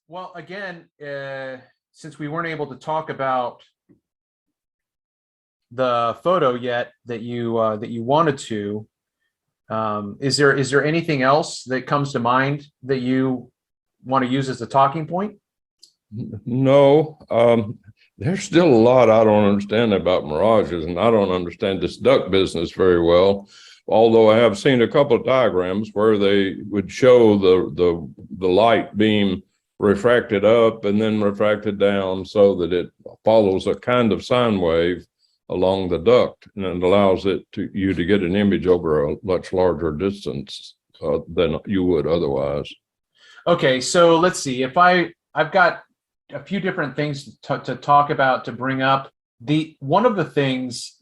Well, again, since we weren't able to talk about the photo yet that you wanted to, is there anything else that comes to mind that you want to use as a talking point? No, there's still a lot I don't understand about mirages, and I don't understand this duck business very well. Although I have seen a couple of diagrams where they would show the light beam refracted up and then refracted down so that it follows a kind of sine wave along the duct, and it allows you to get an image over a much larger distance than you would otherwise. Okay, so let's see. If I've got a few different things to talk about, to bring up. One of the things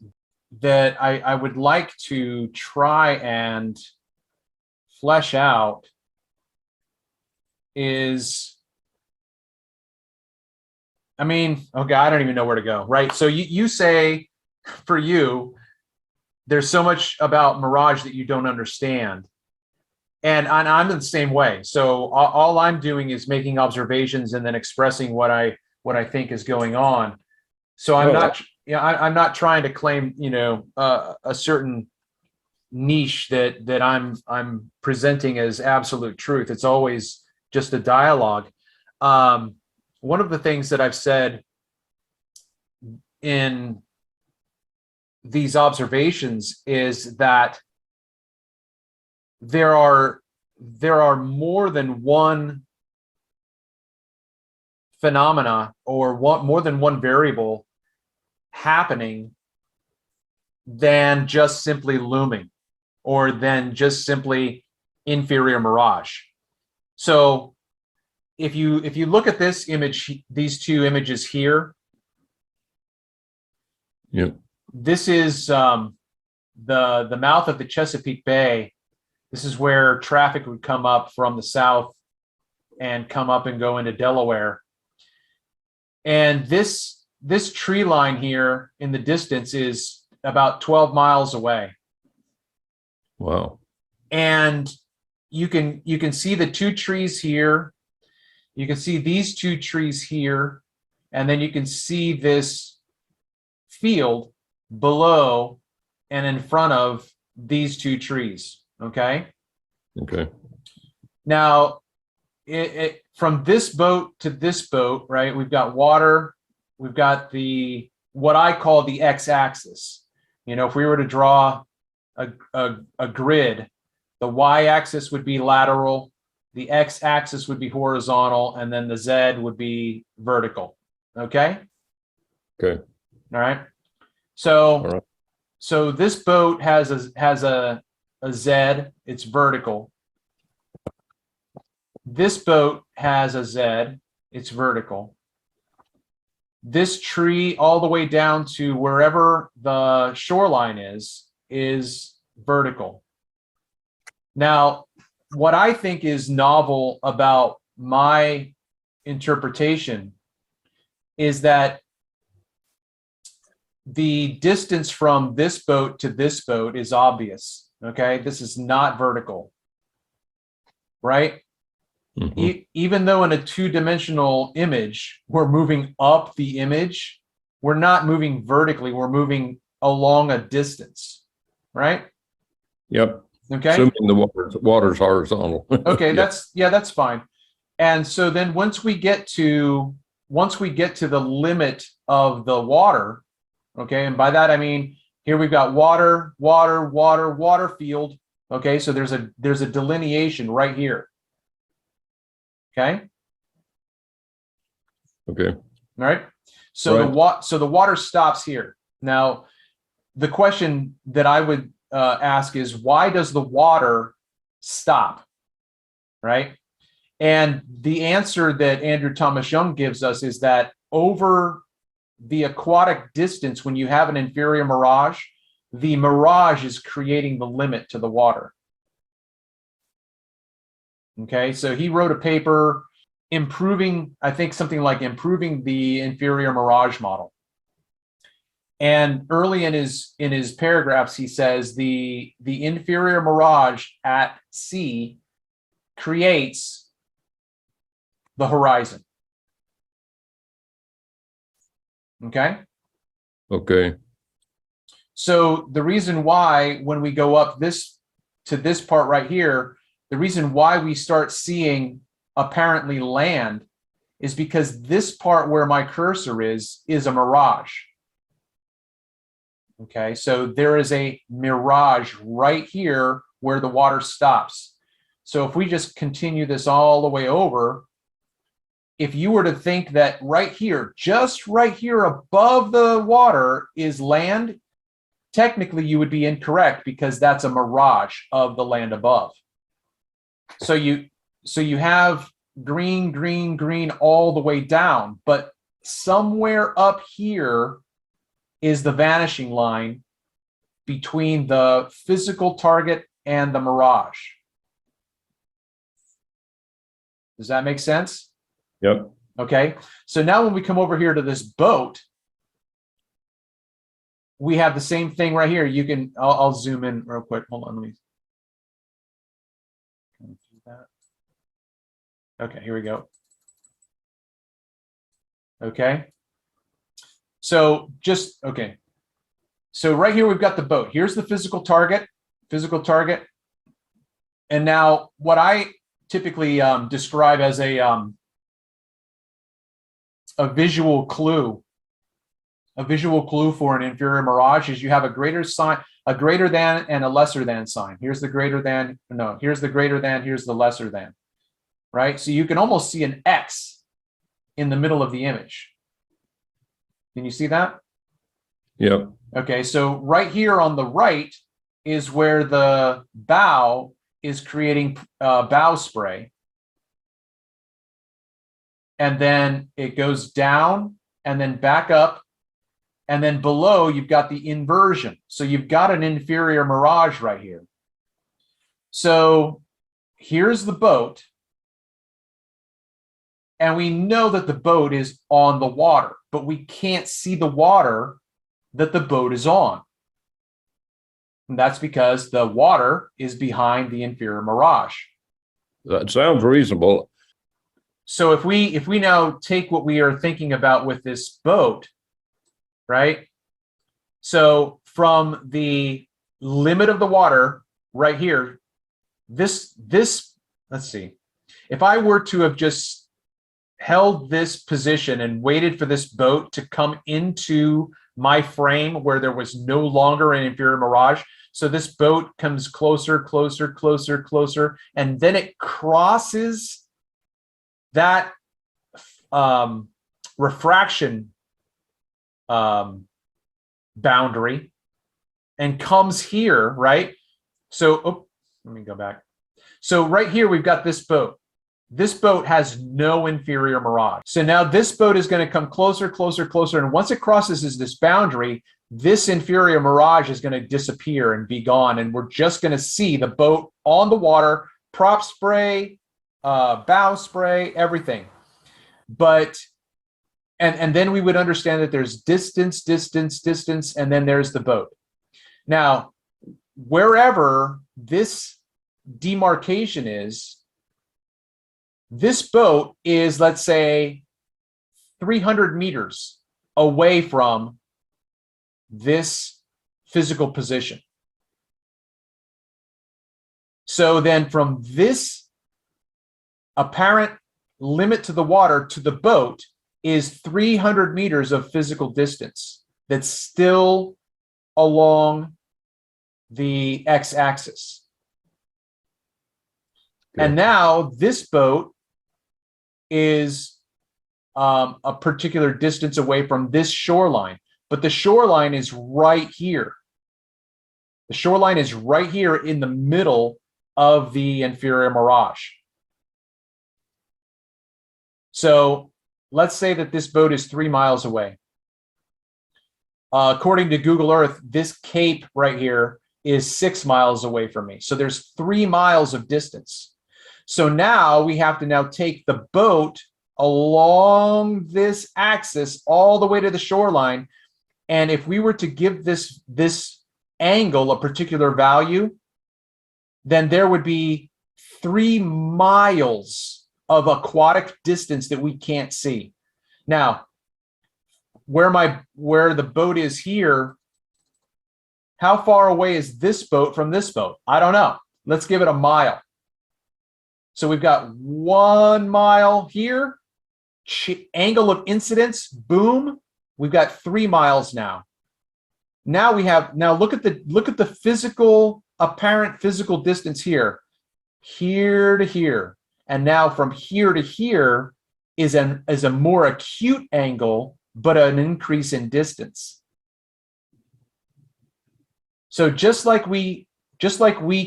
that I would like to try and flesh out is, I mean, okay, I don't even know where to go, right? So you say, for you, there's so much about Mirage that you don't understand. And I'm in the same way. So all I'm doing is making observations and then expressing what I think is going on. So I'm not trying to claim, a certain niche that I'm presenting as absolute truth. It's always just a dialogue. One of the things that I've said in these observations is that there are more than one phenomena or more than one variable happening than just simply looming or than just simply inferior mirage. So if you look at this image, these two images here, this is the mouth of the Chesapeake Bay. This is where traffic would come up from the south and come up and go into Delaware. And this tree line here in the distance is about 12 miles away. Wow. And you can see the two trees here. You can see these two trees here. And then you can see this field below and in front of these two trees. Okay. Now, from this boat to this boat, right? We've got water. We've got what I call the x-axis. If we were to draw a grid, the y-axis would be lateral, the x-axis would be horizontal, and then the z would be vertical. Okay. Okay. All right. So this boat has a Z, it's vertical. This boat has a Z, it's vertical. This tree all the way down to wherever the shoreline is vertical. Now, what I think is novel about my interpretation is that the distance from this boat to this boat is obvious. Okay, this is not vertical, right? Mm-hmm. Even though in a two-dimensional image, we're moving up the image, we're not moving vertically, we're moving along a distance, right? Yep. Okay. Assuming the water's horizontal. Okay, that's fine. And so then once we get to the limit of the water, okay, and by that I mean here we've got water field. Okay, so there's a delineation right here. Okay. Okay. All right. So the water stops here. Now, the question that I would ask is, why does the water stop? Right. And the answer that Andrew Thomas Young gives us is that over the aquatic distance, when you have an inferior mirage, the mirage is creating the limit to the water. Okay, so he wrote a paper improving, I think something like improving the inferior mirage model. And early in his paragraphs, he says the inferior mirage at sea creates the horizon. Okay? Okay. So the reason why when we go up this to this part right here, the reason why we start seeing apparently land is because this part where my cursor is a mirage. Okay, so there is a mirage right here where the water stops. So if we just continue this all the way over, if you were to think that right here, just right here above the water is land, technically you would be incorrect because that's a mirage of the land above. So you have green, green, green all the way down, but somewhere up here is the vanishing line between the physical target and the mirage. Does that make sense? Yep. Okay. So now when we come over here to this boat, we have the same thing right here. You can, I'll zoom in real quick. Hold on, let me. Can I do that? Okay, here we go. Okay. So just, okay. So right here, we've got the boat. Here's the physical target. And now what I typically describe as a visual clue. A visual clue for an inferior mirage is you have a greater sign, a greater than and a lesser than sign. Here's the greater than, no, here's the greater than, here's the lesser than, right? So you can almost see an X in the middle of the image. Can you see that? Yep. Okay, so right here on the right is where the bow is creating bow spray. And then it goes down and then back up. And then below, you've got the inversion. So you've got an inferior mirage right here. So here's the boat. And we know that the boat is on the water, but we can't see the water that the boat is on. And that's because the water is behind the inferior mirage. That sounds reasonable. So if we now take what we are thinking about with this boat, right? So from the limit of the water right here, this, let's see, if I were to have just held this position and waited for this boat to come into my frame where there was no longer an inferior mirage, so this boat comes closer, closer, closer, closer, and then it crosses that refraction boundary and comes here, right? So, let me go back. So right here, we've got this boat. This boat has no inferior mirage. So now this boat is going to come closer, closer, closer. And once it crosses this boundary, this inferior mirage is going to disappear and be gone. And we're just going to see the boat on the water, prop spray, bow spray, everything. But and then we would understand that there's distance, distance, distance, and then there's the boat. Now, wherever this demarcation is, this boat is, let's say, 300 meters away from this physical position. So then from this apparent limit to the water to the boat is 300 meters of physical distance that's still along the x-axis. Okay. And now this boat is a particular distance away from this shoreline, but the shoreline is right here. The shoreline is right here in the middle of the inferior mirage. So let's say that this boat is 3 miles away. According to Google Earth, this cape right here is 6 miles away from me. So there's 3 miles of distance. So now we have to now take the boat along this axis all the way to the shoreline. And if we were to give this angle a particular value, then there would be 3 miles of aquatic distance that we can't see. Now, where the boat is here, how far away is this boat from this boat? I don't know. Let's give it a mile. So we've got 1 mile here, angle of incidence, boom. We've got 3 miles now. Now look at the apparent physical distance here to here. And now from here to here is a more acute angle, but an increase in distance. So just like we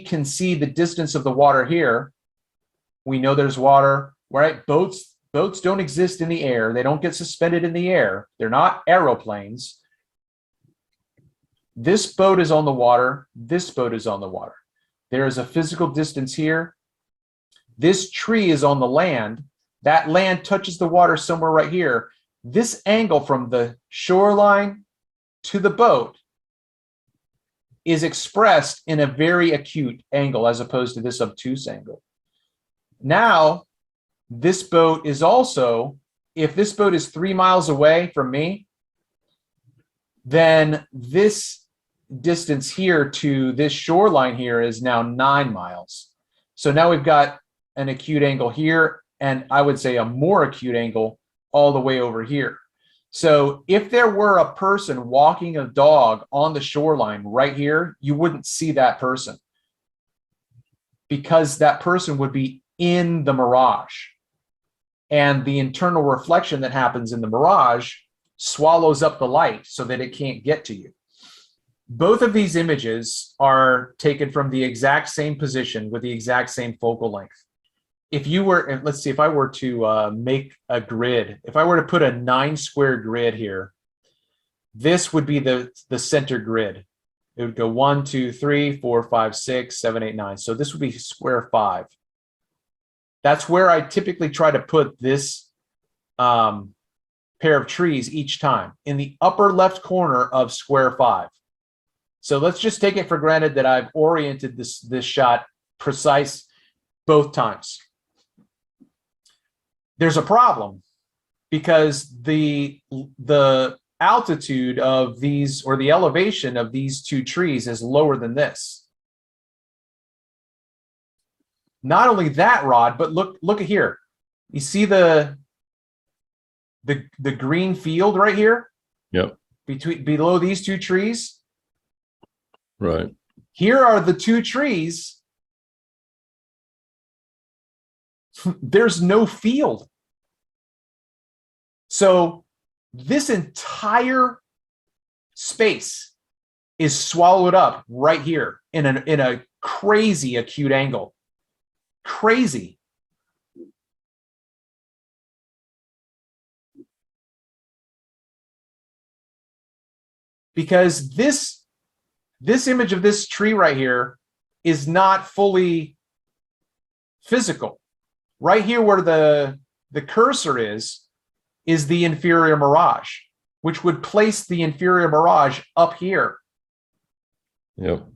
can see the distance of the water here, we know there's water, right? Boats don't exist in the air. They don't get suspended in the air. They're not aeroplanes. This boat is on the water. This boat is on the water. There is a physical distance here. This tree is on the land. That land touches the water somewhere right here. This angle from the shoreline to the boat is expressed in a very acute angle as opposed to this obtuse angle. Now, this boat is also, if this boat is 3 miles away from me, then this distance here to this shoreline here is now 9 miles. So now we've got an acute angle here, and I would say a more acute angle all the way over here. So if there were a person walking a dog on the shoreline right here, you wouldn't see that person because that person would be in the mirage. And the internal reflection that happens in the mirage swallows up the light so that it can't get to you. Both of these images are taken from the exact same position with the exact same focal length. If you were, let's see, if I were to make a grid, if I were to put a 9-square grid here, this would be the center grid. It would go 1, 2, 3, 4, 5, 6, 7, 8, 9. So this would be square 5. That's where I typically try to put this pair of trees each time, in the upper left corner of square 5. So let's just take it for granted that I've oriented this shot precise both times. There's a problem because the altitude of these, or the elevation of these two trees, is lower than this. Not only that, Rod, but look at here. You see the green field right here? Yep. Below these two trees? Right. Here are the two trees. There's no field. So this entire space is swallowed up right here in a crazy acute angle. Crazy. Because this image of this tree right here is not fully physical. Right here where the cursor is the inferior mirage, which would place the inferior mirage up here. Yep.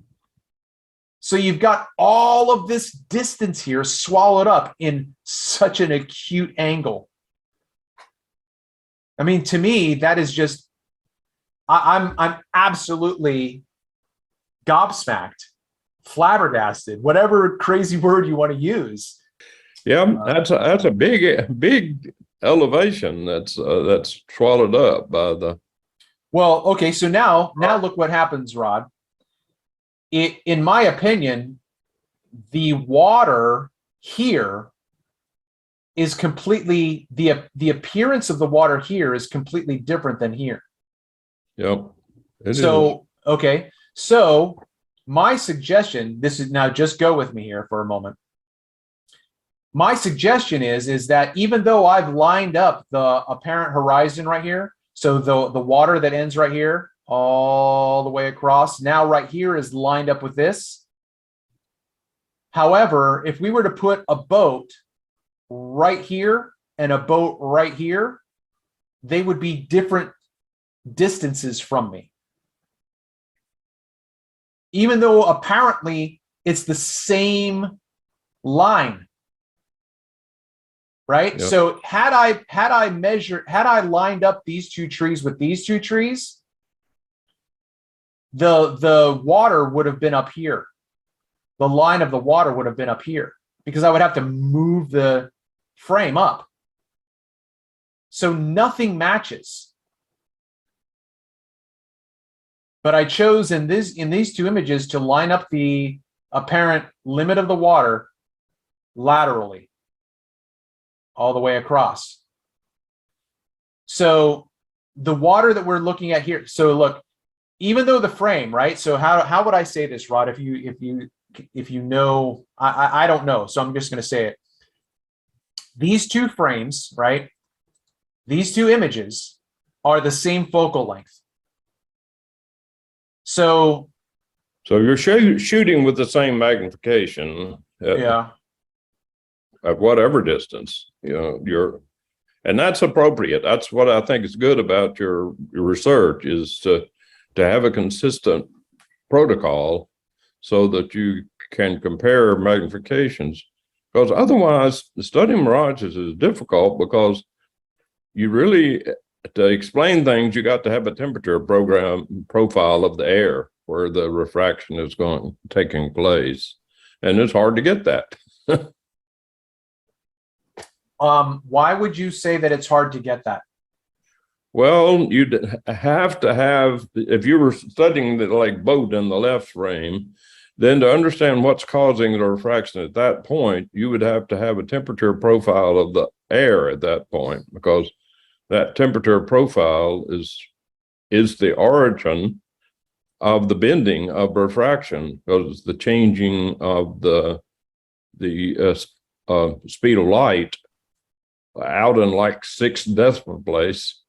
So you've got all of this distance here swallowed up in such an acute angle. I mean, to me, that is just, I'm absolutely gobsmacked, flabbergasted, whatever crazy word you want to use. Yeah, that's a big elevation that's swallowed up by the. Well, okay, so now look what happens, Rod. In my opinion, the water here is completely, the appearance of the water here is completely different than here. Yep. So, okay, so my suggestion, this is, now just go with me here for a moment. My suggestion is that even though I've lined up the apparent horizon right here, so the water that ends right here all the way across, now right here is lined up with this. However, if we were to put a boat right here and a boat right here, they would be different distances from me. Even though apparently it's the same line. right? Yeah. So had I lined up these two trees with these two trees, the water would have been up here. The line of the water would have been up here because I would have to move the frame up. So nothing matches. But I chose in these two images to line up the apparent limit of the water laterally all the way across. So the water that we're looking at here, so look, even though the frame, right? So how would I say this, Rod? If you know, I don't know, so I'm just going to say it. These two frames, right? These two images are the same focal length. So you're shooting with the same magnification yeah, at whatever distance, and that's appropriate. That's what I think is good about your research, is to have a consistent protocol so that you can compare magnifications, because otherwise studying mirages is difficult, because you really, to explain things, you got to have a temperature profile of the air where the refraction is taking place, and it's hard to get that. why would you say that it's hard to get that? Well, you'd have to have, if you were studying the like boat in the left frame, then to understand what's causing the refraction at that point, you would have to have a temperature profile of the air at that point, because that temperature profile is the origin of the bending of refraction, because the changing of the speed of light out in like 6 decimal place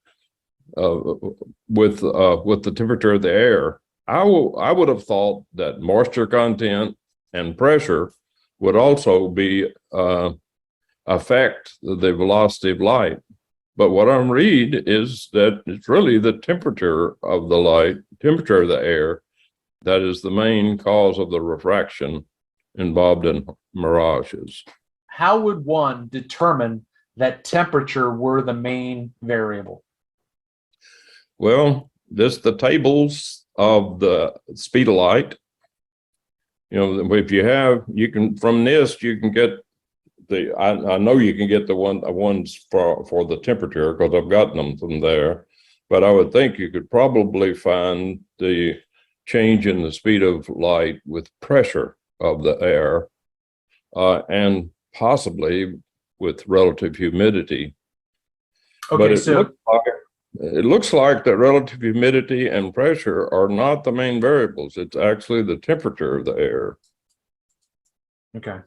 with the temperature of the air. I would have thought that moisture content and pressure would also be affect the velocity of light. But what I'm read is that it's really the temperature of the light, temperature of the air, that is the main cause of the refraction involved in mirages. How would one determine that temperature were the main variable? Well, the tables of the speed of light. If you can, from NIST, you can get I know you can get the ones for the temperature, because I've gotten them from there, but I would think you could probably find the change in the speed of light with pressure of the air, and possibly with relative humidity. Okay, But it looks like that relative humidity and pressure are not the main variables. It's actually the temperature of the air. okay.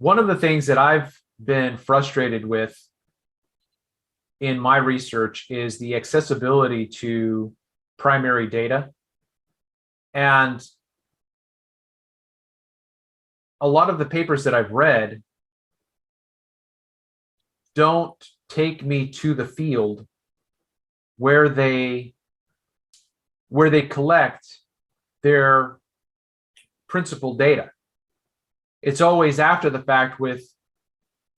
One of the things that I've been frustrated with in my research is the accessibility to primary data. And a lot of the papers that I've read don't take me to the field where they collect their principal data. It's always after the fact with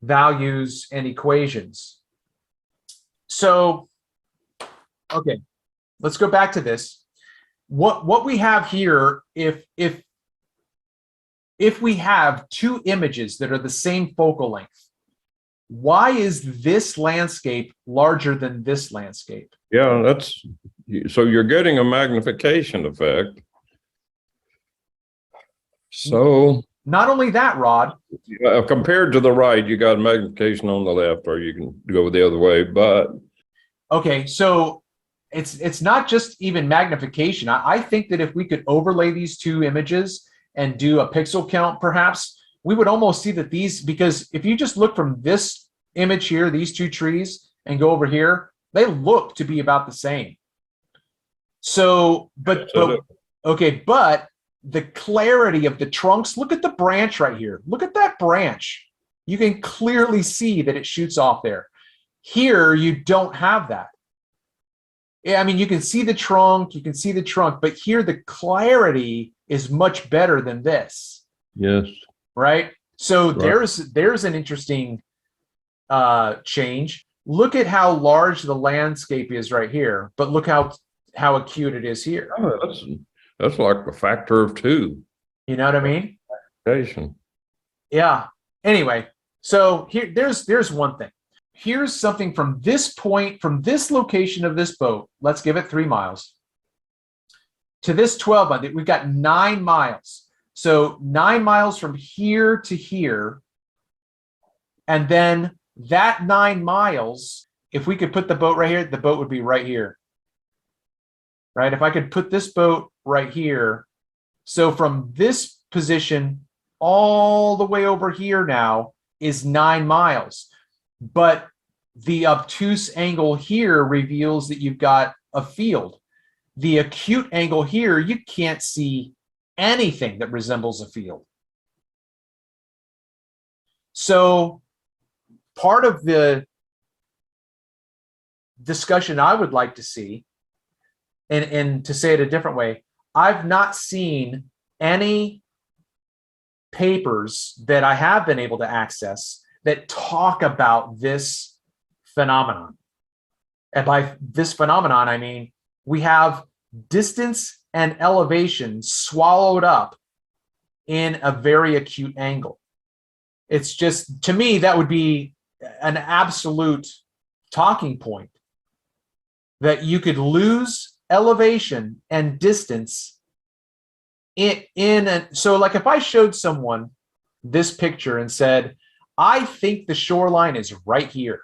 values and equations. So, okay, let's go back to this. What we have here, if we have two images that are the same focal length, why is this landscape larger than this landscape? Yeah, so you're getting a magnification effect. So not only that, Rod, compared to the right, you got magnification on the left, or you can go the other way. But okay, so it's not just even magnification. I think that if we could overlay these two images and do a pixel count, perhaps we would almost see that these, because if you just look from this image here, these two trees, and go over here, they look to be about the same. So, but the clarity of the trunks, look at the branch right here. Look at that branch. You can clearly see that it shoots off there. Here, you don't have that. I mean, you can see the trunk, but here the clarity is much better than this. yes. Right? So Right. there's an interesting change. Look at how large the landscape is right here, but look how acute it is here. Oh, that's like a factor of 2. You know what I mean? Magnification. Yeah. Anyway, so here, there's one thing. Here's something from this point, from this location of this boat. Let's give it 3 miles to this 12 mile. We've got 9 miles. So 9 miles from here to here. And then that 9 miles, if we could put the boat right here, the boat would be right here. Right? If I could put this boat right here. So from this position all the way over here now is 9 miles. But the obtuse angle here reveals that you've got a field. The acute angle here, you can't see anything that resembles a field. So part of the discussion I would like to see, and to say it a different way, I've not seen any papers that I have been able to access that talk about this phenomenon. And by this phenomenon, I mean, we have distance and elevation swallowed up in a very acute angle. It's just, to me, that would be an absolute talking point, that you could lose elevation and distance so like if I showed someone this picture and said, I think the shoreline is right here,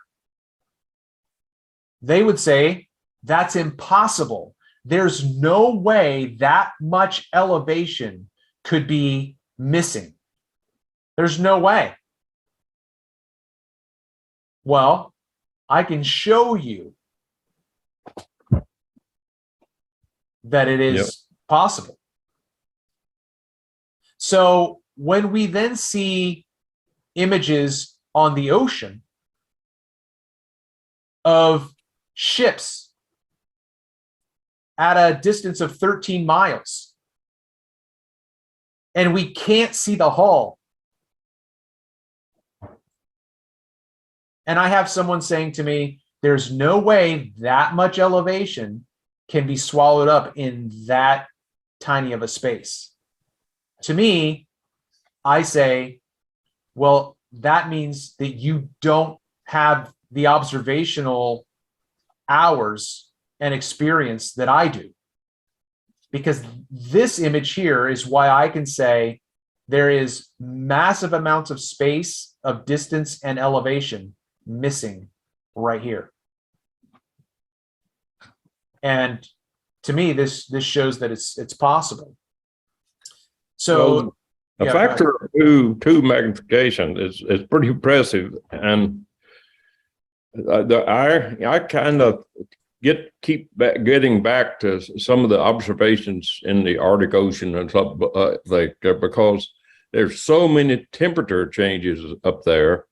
they would say, that's impossible. There's no way that much elevation could be missing. There's no way. Well, I can show you that it is possible. So when we then see images on the ocean of ships at a distance of 13 miles, and we can't see the hull, and I have someone saying to me, there's no way that much elevation can be swallowed up in that tiny of a space. To me, I say, well, that means that you don't have the observational hours and experience that I do. Because this image here is why I can say there is massive amounts of space, of distance and elevation missing right here. And to me, this shows that it's possible. So a factor of two magnification is pretty impressive, and I kind of keep getting back to some of the observations in the Arctic Ocean and stuff, because there's so many temperature changes up there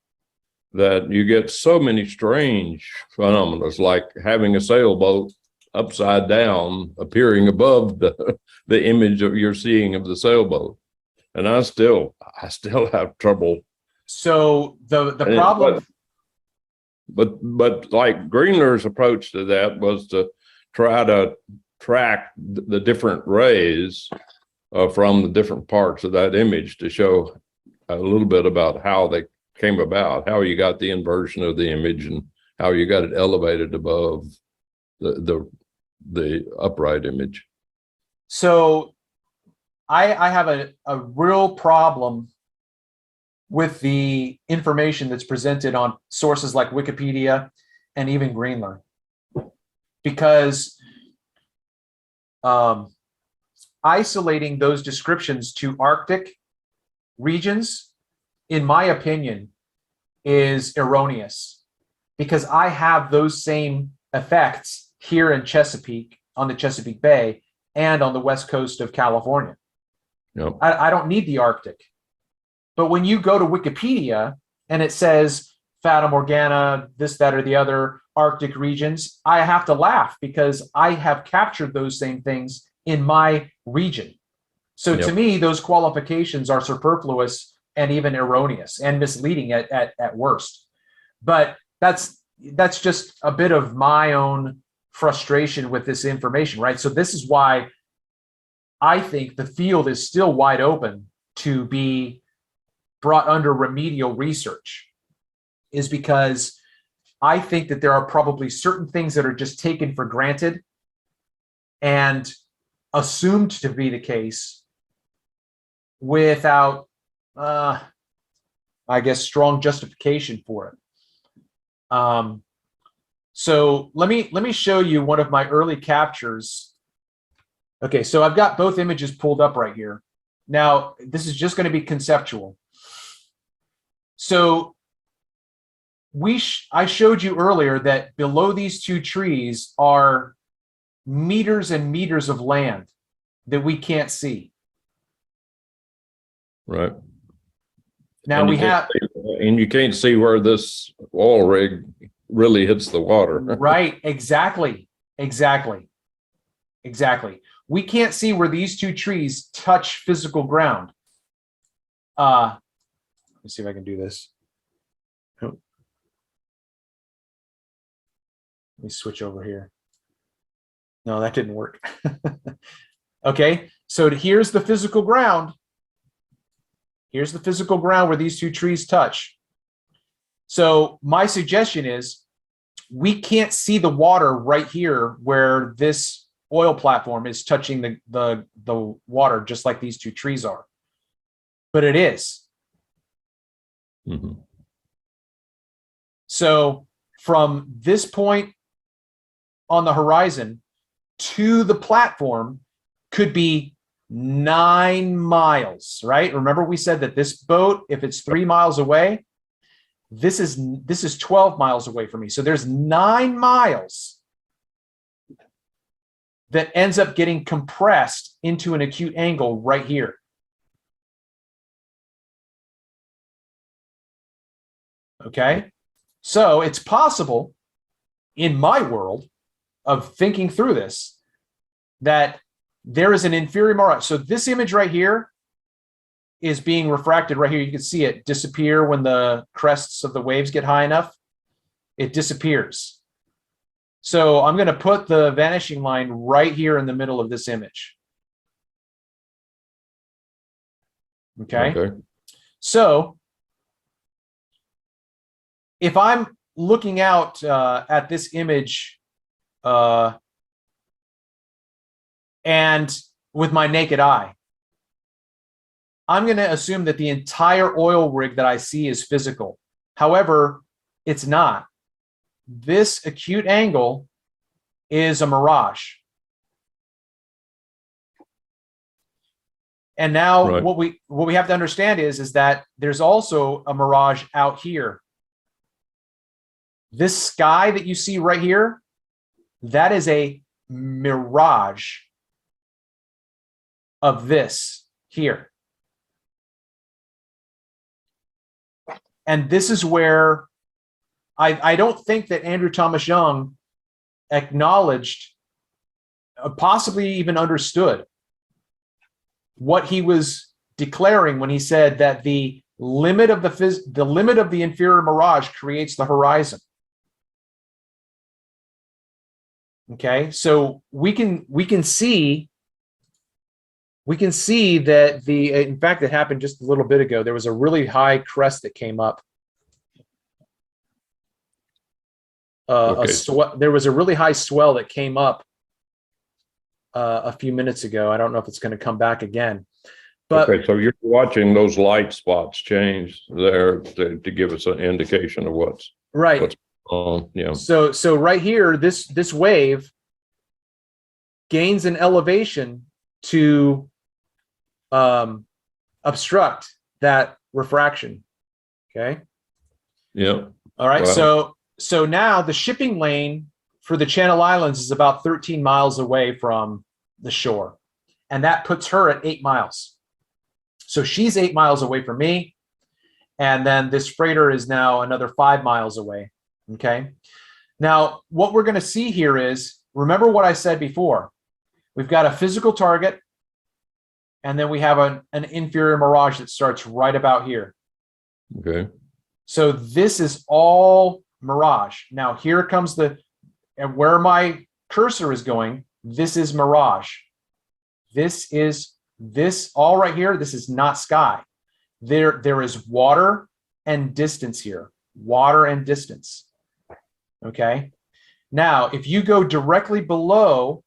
that you get so many strange phenomena, like having a sailboat upside down appearing above the image of you're seeing of the sailboat. And I still have trouble. So the problem, but like Greenler's approach to that was to try to track the different rays from the different parts of that image to show a little bit about how they came about, how you got the inversion of the image and how you got it elevated above the upright image. So I have a real problem with the information that's presented on sources like Wikipedia and even Greenler, because isolating those descriptions to Arctic regions, in my opinion, is erroneous, because I have those same effects here in Chesapeake, on the Chesapeake Bay, and on the west coast of California. Yep. I don't need the Arctic. But when you go to Wikipedia and it says Fata Morgana, this, that, or the other Arctic regions, I have to laugh, because I have captured those same things in my region. So to me, those qualifications are superfluous and even erroneous and misleading at worst. But that's just a bit of my own frustration with this information, right? So this is why I think the field is still wide open to be brought under remedial research, is because I think that there are probably certain things that are just taken for granted and assumed to be the case without, I guess, strong justification for it. So let me show you one of my early captures. Okay, so I've got both images pulled up right here. Now, this is just going to be conceptual. So I showed you earlier that below these two trees are meters and meters of land that we can't see. Right. Now we have, and you can't see where this oil rig really hits the water. right, exactly. We can't see where these two trees touch physical ground. Let's see if I can do this. Let me switch over here. No, that didn't work. Okay, so here's the physical ground. Here's the physical ground where these two trees touch. So my suggestion is we can't see the water right here where this oil platform is touching the water, just like these two trees are. But it is. Mm-hmm. So from this point on the horizon to the platform could be 9 miles, right? Remember we said that this boat, if it's 3 miles away, this is 12 miles away from me. So there's 9 miles that ends up getting compressed into an acute angle right here. Okay, so it's possible in my world of thinking through this that there is an inferior mirage. So this image right here is being refracted right here. You can see it disappear when the crests of the waves get high enough. It disappears. So I'm going to put the vanishing line right here in the middle of this image. Okay. So if I'm looking out at this image and with my naked eye, I'm going to assume that the entire oil rig that I see is physical. However, it's not. This acute angle is a mirage. And now right. what we have to understand is that there's also a mirage out here. This sky that you see right here, that is a mirage of this here. And this is where I don't think that Andrew Thomas Young acknowledged, possibly even understood what he was declaring when he said that the limit of the inferior mirage creates the horizon. Okay, so we can see that in fact, it happened just a little bit ago. There was a really high crest that came up. There was a really high swell that came up a few minutes ago. I don't know if it's going to come back again. But okay, so you're watching those light spots change there to give us an indication of what's right. What's on. Yeah. So right here, this wave gains an elevation to obstruct that refraction. Okay. Yeah. All right. Wow. So now the shipping lane for the Channel Islands is about 13 miles away from the shore, and that puts her at 8 miles. So she's 8 miles away from me, and then this freighter is now another 5 miles away. Okay. Now what we're going to see here is, remember what I said before. We've got a physical target, and then we have an inferior mirage that starts right about here. Okay. So this is all Mirage. Now here comes and where my cursor is going, this is Mirage. This all right here, this is not sky. There is water and distance here. Water and distance. Okay. Now, if you go directly below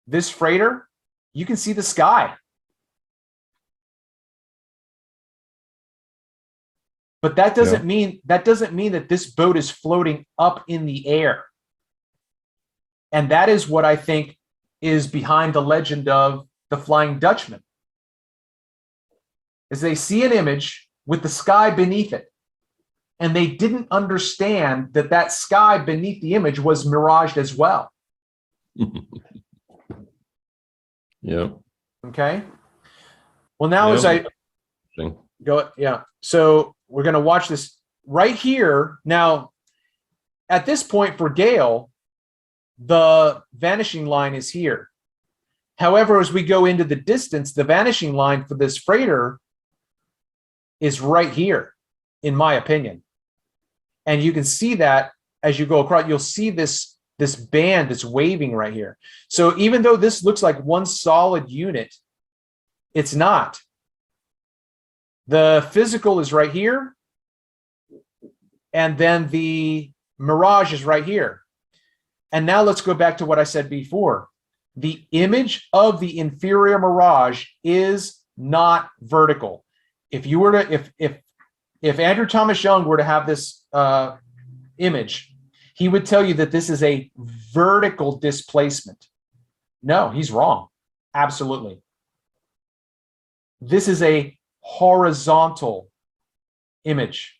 this freighter, you can see the sky. But that doesn't mean that this boat is floating up in the air. And that is what I think is behind the legend of the Flying Dutchman. Is they see an image with the sky beneath it. And they didn't understand that that sky beneath the image was miraged as well. Yeah. Okay. Well, now as I go, so we're going to watch this right here. Now, at this point for Gale, the vanishing line is here. However, as we go into the distance, the vanishing line for this freighter is right here, in my opinion. And you can see that as you go across, you'll see this band that's waving right here. So even though this looks like one solid unit, it's not. The physical is right here, and then the mirage is right here. And now let's go back to what I said before. The image of the inferior mirage is not vertical. If you were to, if Andrew Thomas Young were to have this image, he would tell you that this is a vertical displacement. No, he's wrong. Absolutely. This is a horizontal image.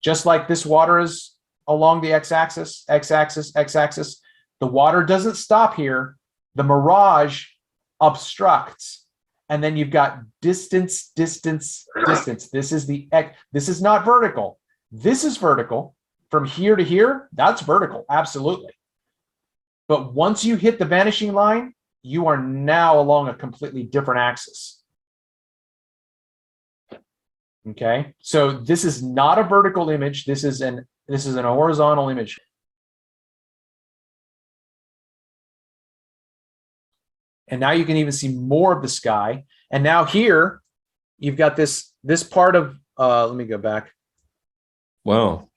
Just like this water is along the x-axis, x-axis, x-axis. The water doesn't stop here. The mirage obstructs. And then you've got distance, distance, distance. This is not vertical. This is vertical. From here to here, that's vertical, absolutely. But once you hit the vanishing line, you are now along a completely different axis. Okay, so this is not a vertical image. This is a horizontal image. And now you can even see more of the sky. And now here, you've got this part of, let me go back. Wow.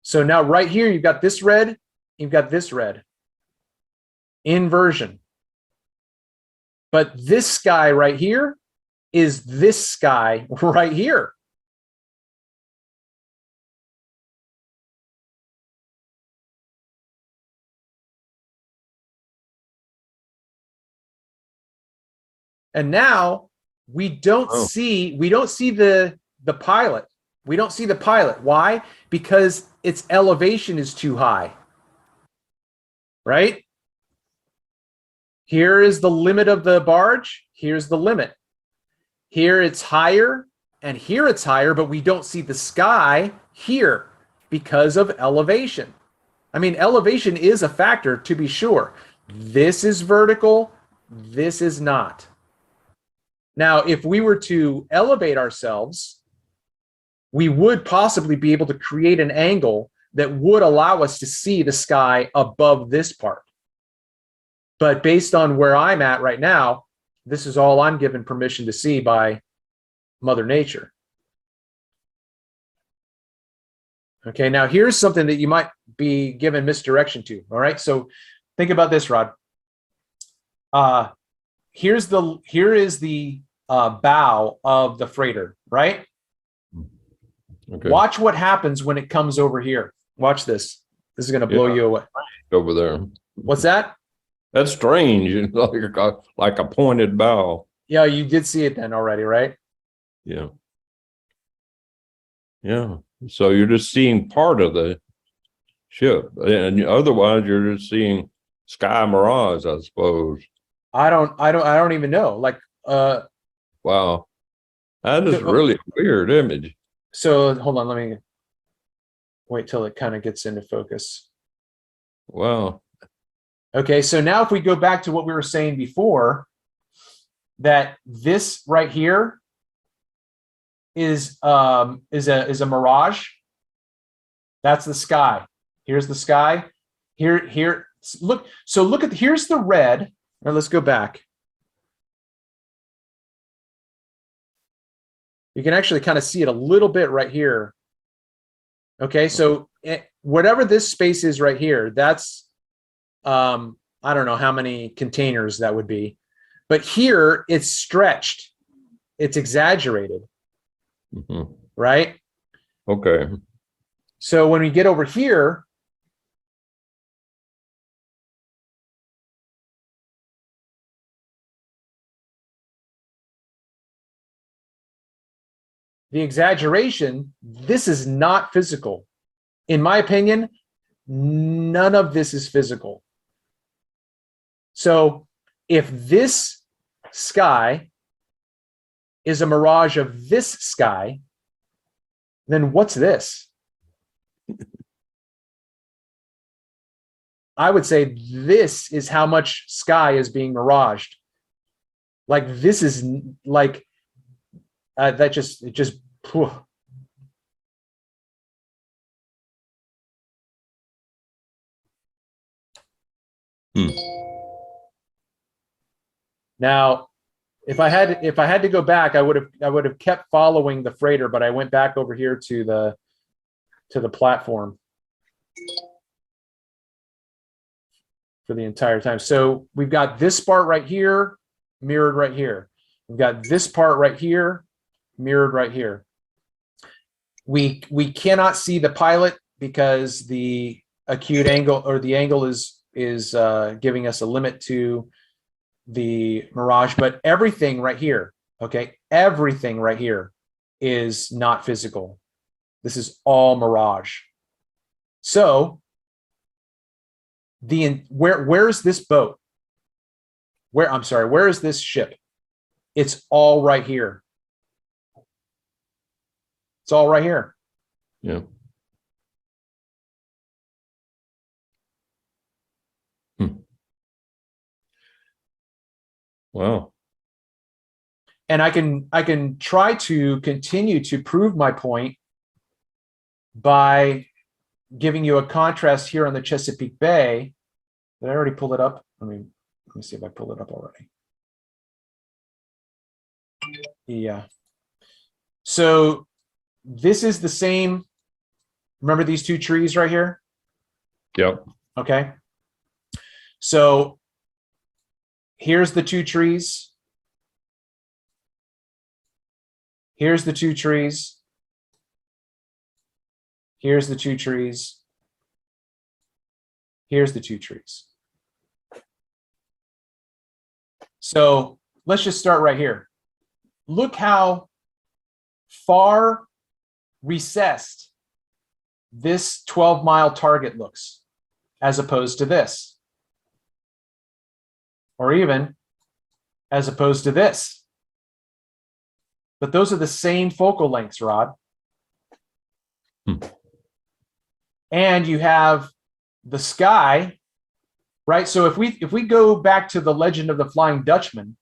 So now right here, you've got this red, you've got this red. Inversion. But this sky right here is this sky right here. And now we don't see the pilot. We don't see the pilot. Why? Because its elevation is too high. Right? Here is the limit of the barge. Here's the limit. Here it's higher and here it's higher, but we don't see the sky here because of elevation. I mean, elevation is a factor, to be sure. This is vertical. This is not. Now, if we were to elevate ourselves, we would possibly be able to create an angle that would allow us to see the sky above this part. But based on where I'm at right now, this is all I'm given permission to see by Mother Nature. Okay, now here's something that you might be given misdirection to. All right, so think about this, Rod. Here is the bow of the freighter, right? Okay. Watch what happens when it comes over here. Watch this. This is going to blow you away. Over there. What's that? That's strange. Like a pointed bow. Yeah, you did see it then already, right? Yeah. Yeah. So you're just seeing part of the ship, and otherwise you're just seeing sky mirage, I suppose. I don't even know. Like, wow, that is really a weird image. So hold on, let me wait till it kind of gets into focus. Wow. Okay, so now if we go back to what we were saying before, that this right here is a mirage. That's the sky. Here's the sky. Here. Look. So look at, here's the red. Now let's go back. You can actually kind of see it a little bit right here. Okay, so whatever this space is right here, that's I don't know how many containers that would be, but here it's stretched, it's exaggerated, right? Okay. So when we get over here, the exaggeration, this is not physical. In my opinion, none of this is physical. So if this sky is a mirage of this sky, then what's this? I would say this is how much sky is being miraged. Like this is like, it just whew. Now, if I had to go back, I would have kept following the freighter, but I went back over here to the platform for the entire time. So we've got this part right here, mirrored right here. We've got this part right here, mirrored right here. We cannot see the pilot because the acute angle, or the angle is giving us a limit to the mirage, but everything right here, okay, everything right here is not physical. This is all mirage. So where's this boat? Where is this ship? It's all right here. It's all right here. Yeah. Wow. And I can try to continue to prove my point by giving you a contrast here on the Chesapeake Bay. Did I already pull it up? Let me see if I pulled it up already. Yeah. So this is the same. Remember these two trees right here? Yep. Okay. So here's the two trees. Here's the two trees. Here's the two trees. Here's the two trees. So let's just start right here. Look how far recessed this 12-mile target looks as opposed to this. Or even as opposed to this. But those are the same focal lengths, Rod. And you have the sky, right? So if we go back to the legend of the Flying Dutchman,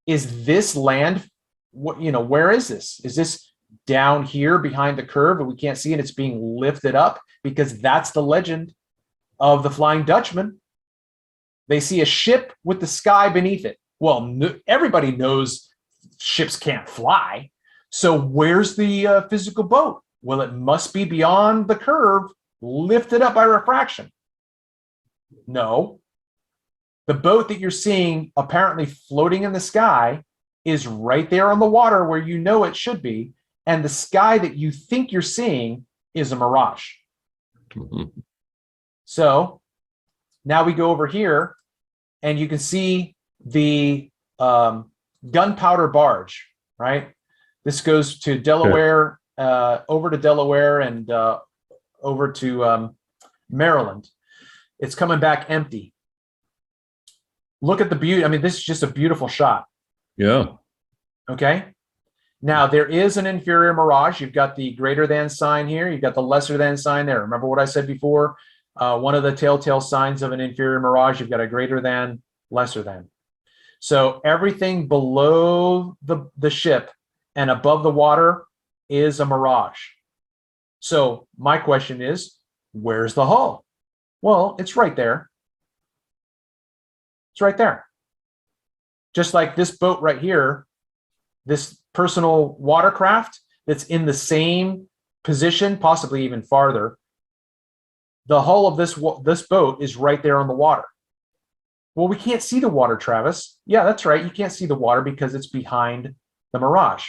is this land, where is this? Is this down here behind the curve and we can't see it? It's being lifted up, because that's the legend of the Flying Dutchman. They see a ship with the sky beneath it. Well, everybody knows ships can't fly. So where's the physical boat? Well, it must be beyond the curve, lifted up by refraction. No. The boat that you're seeing apparently floating in the sky is right there on the water where you know it should be. And the sky that you think you're seeing is a mirage. So now we go over here and you can see the gunpowder barge, right? This goes to Delaware, over to Delaware and over to Maryland. It's coming back empty. Look at the beauty. I mean, this is just a beautiful shot. Yeah. Okay. Now there is an inferior mirage. You've got the greater than sign here. You've got the lesser than sign there. Remember what I said before? One of the telltale signs of an inferior mirage, you've got a greater than, lesser than. So everything below the ship and above the water is a mirage. So my question is, where's the hull? Well, it's right there. It's right there. Just like this boat right here, this personal watercraft that's in the same position, possibly even farther. The hull of this boat is right there on the water. Well, we can't see the water, Travis. Yeah, that's right. You can't see the water because it's behind the mirage.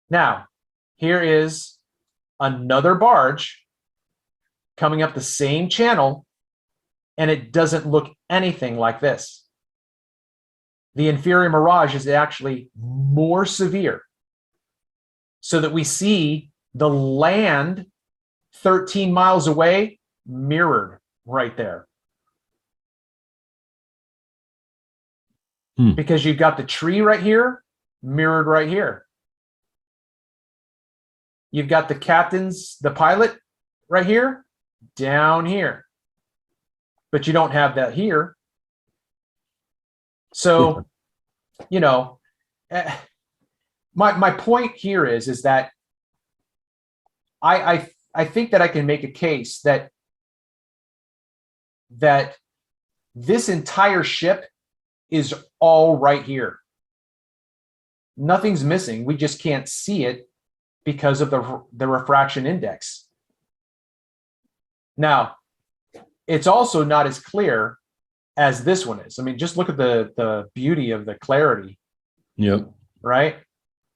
Now, here is another barge coming up the same channel, and it doesn't look anything like this. The inferior mirage is actually more severe, so that we see the land 13 miles away mirrored right there. Because you've got the tree right here mirrored right here. You've got the the pilot right here, down here. But you don't have that here. So, you know, my point here is that I think that I can make a case that this entire ship is all right here. Nothing's missing. We just can't see it because of the refraction index. Now, it's also not as clear as this one is. I mean, just look at the beauty of the clarity. Yep. Right?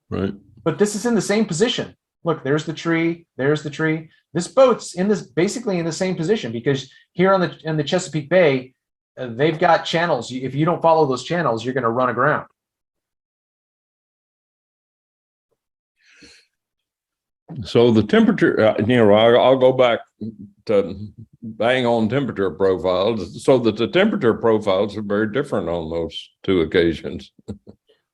Right. But this is in the same position. Look, there's the tree, there's the tree. This boat's basically in the same position, because here in the Chesapeake Bay, they've got channels. If you don't follow those channels, you're going to run aground. So the temperature, I'll go back to bang on temperature profiles, so that the temperature profiles are very different on those two occasions.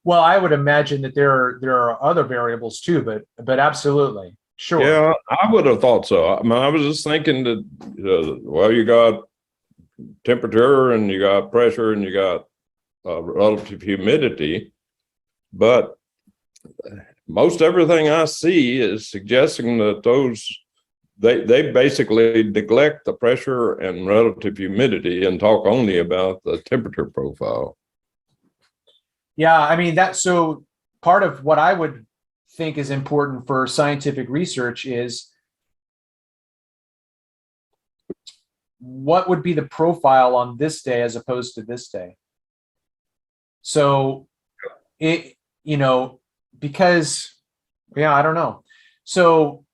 Well, I would imagine that there are other variables too, but absolutely, sure. Yeah, I would have thought so. I mean, I was just thinking that, well, you got temperature and you got pressure and you got relative humidity, but most everything I see is suggesting that they basically neglect the pressure and relative humidity and talk only about the temperature profile. Yeah, I mean, so part of what I would think is important for scientific research is what would be the profile on this day as opposed to this day. So because, yeah, I don't know. So,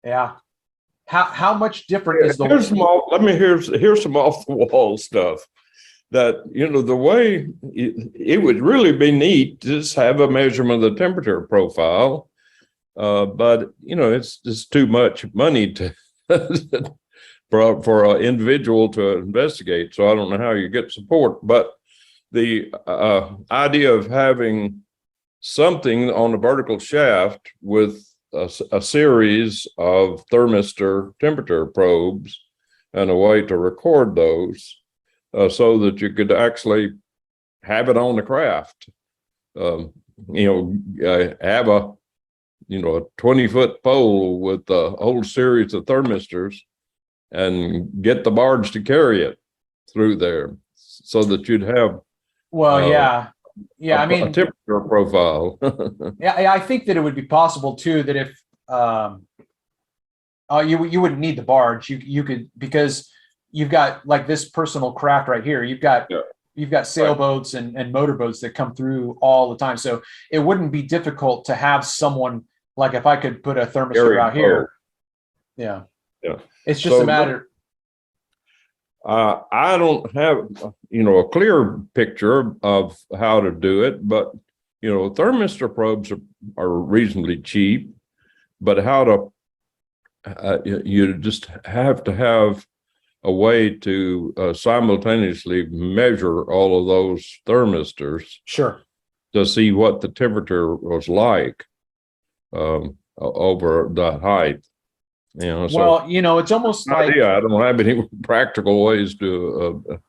yeah, how much different is the? Here's some off the wall stuff. That, the way it would really be neat to just have a measurement of the temperature profile, but it's just too much money to for an individual to investigate. So I don't know how you get support, but the idea of having something on a vertical shaft with a series of thermistor temperature probes and a way to record those. So that you could actually have it on the craft, have a 20-foot pole with a whole series of thermistors and get the barge to carry it through there, so that you'd have a temperature profile. Yeah, I think that it would be possible too that if you wouldn't need the barge, you could, because you've got like this personal craft right here. You've got sailboats and motorboats that come through all the time. So it wouldn't be difficult to have someone, like if I could put a thermistor out here. Yeah. Yeah. It's just a matter. I don't have, a clear picture of how to do it, but, thermistor probes are reasonably cheap, but how to, you just have to have a way to simultaneously measure all of those thermistors. Sure. To see what the temperature was like over that height. It's almost like, I don't have any practical ways to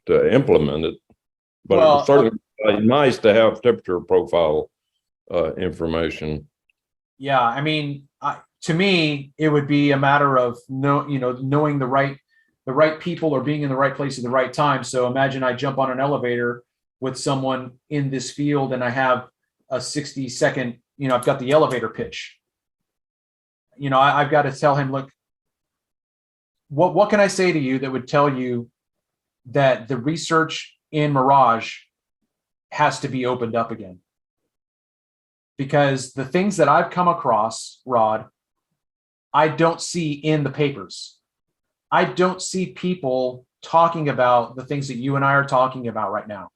implement it. but Well, it's certainly nice to have temperature profile information. yeah, I mean, to me, it would be a matter of knowing the right people or being in the right place at the right time. So imagine I jump on an elevator with someone in this field and I have a 60-second, I've got the elevator pitch. I've got to tell him, look, what can I say to you that would tell you that the research in Mirage has to be opened up again? Because the things that I've come across, Rod, I don't see in the papers. I don't see people talking about the things that you and I are talking about right now.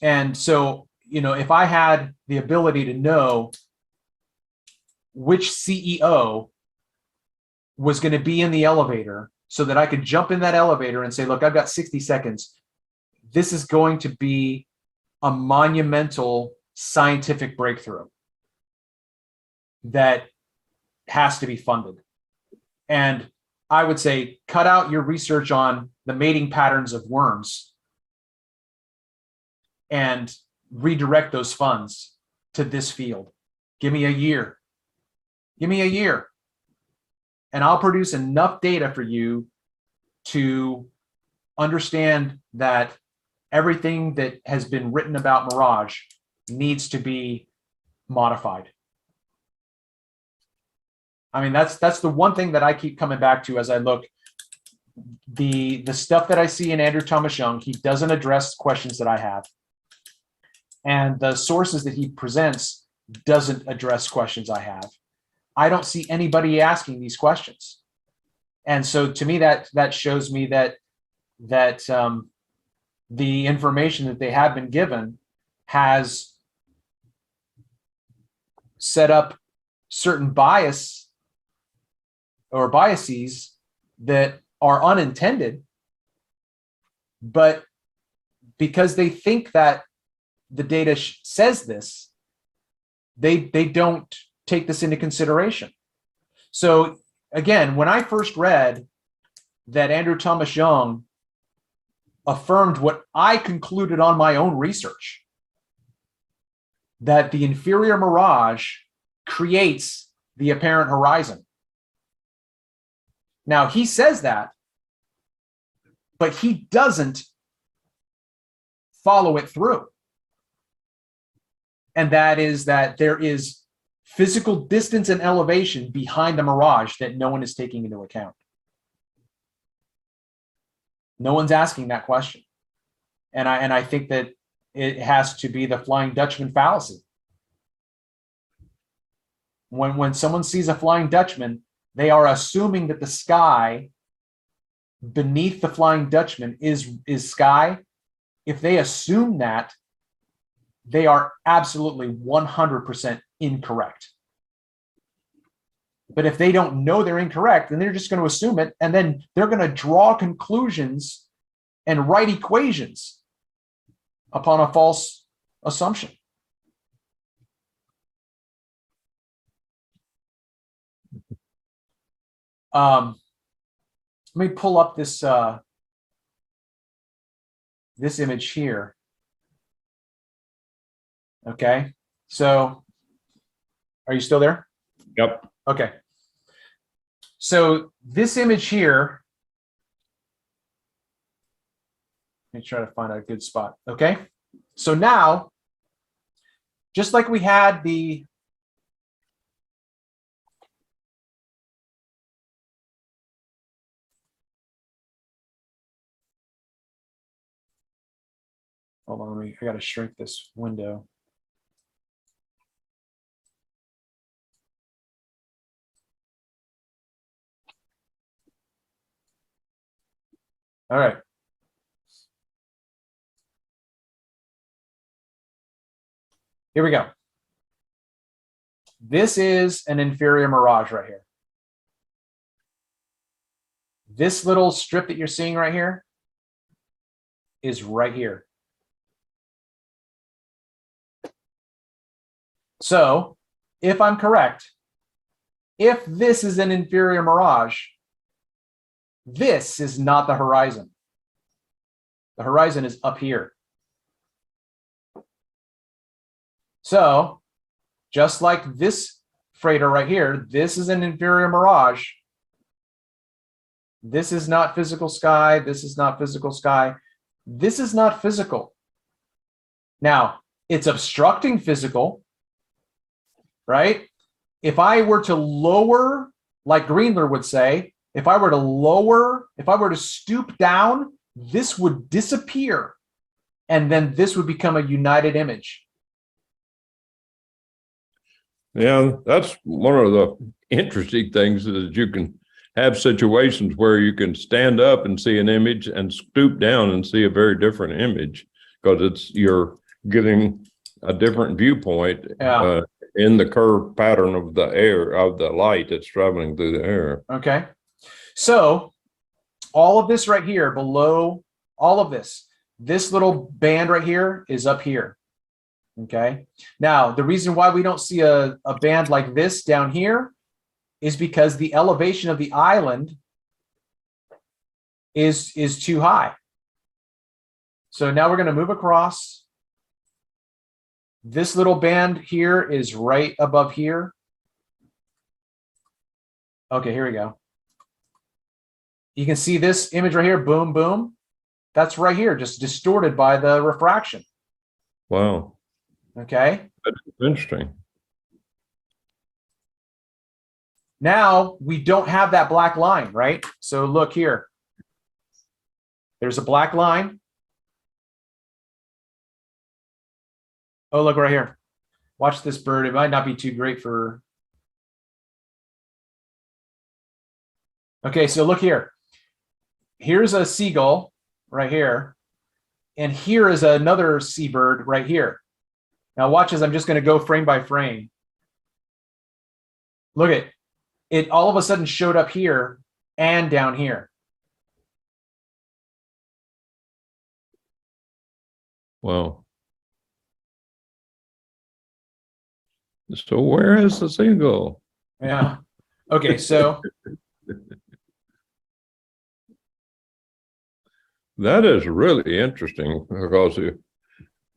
And so, if I had the ability to know which CEO was going to be in the elevator so that I could jump in that elevator and say, look, I've got 60 seconds. This is going to be a monumental scientific breakthrough that has to be funded. And I would say, cut out your research on the mating patterns of worms and redirect those funds to this field. Give me a year. Give me a year. And I'll produce enough data for you to understand that everything that has been written about Mirage needs to be modified. I mean, that's the one thing that I keep coming back to as I look. The stuff that I see in Andrew Thomas Young, he doesn't address questions that I have. And the sources that he presents doesn't address questions I have. I don't see anybody asking these questions. And so to me, that shows me that the information that they have been given has set up certain biases that are unintended, but because they think that the data says this, they don't take this into consideration. So again, when I first read that Andrew Thomas Young affirmed what I concluded on my own research, that the inferior mirage creates the apparent horizon. Now, he says that, but he doesn't follow it through. And that is that there is physical distance and elevation behind the mirage that no one is taking into account. No one's asking that question. And I think that it has to be the Flying Dutchman fallacy. When someone sees a Flying Dutchman, they are assuming that the sky beneath the Flying Dutchman is sky. If they assume that, they are absolutely 100% incorrect. But if they don't know they're incorrect, then they're just going to assume it, and then they're going to draw conclusions and write equations upon a false assumption. Let me pull up this this image here. Okay, so are you still there? Yep. Okay. So this image here, let me try to find a good spot. Okay. So now, just like we had the hold on, I got to shrink this window. All right. Here we go. This is an inferior mirage right here. This little strip that you're seeing right here is right here. So if I'm correct, if this is an inferior mirage, this is not the horizon. The horizon is up here. So just like this freighter right here, this is an inferior mirage. This is not physical sky. This is not physical sky. This is not physical. Now, it's obstructing physical, right? If I were to lower, like Greenler would say, if I were to stoop down, this would disappear. And then this would become a united image. Yeah, that's one of the interesting things is you can have situations where you can stand up and see an image and stoop down and see a very different image because you're getting a different viewpoint in the curved pattern of the air, of the light that's traveling through the air. Okay. So all of this right here below, all of this little band right here is up here. Okay. Now, the reason why we don't see a band like this down here is because the elevation of the island is too high. So now we're going to move across. This little band here is right above here. Okay, here we go. You can see this image right here, boom, boom. That's right here, just distorted by the refraction. Wow. Okay. That's interesting. Now we don't have that black line, right? So look here. There's a black line. Oh, look right here. Watch this bird. It might not be too great for. Okay, so look here. Here's a seagull right here. And here is another seabird right here. Now watch as I'm just going to go frame by frame. Look at it, all of a sudden showed up here and down here. Wow. So where is the seagull? Yeah. Okay, so that is really interesting because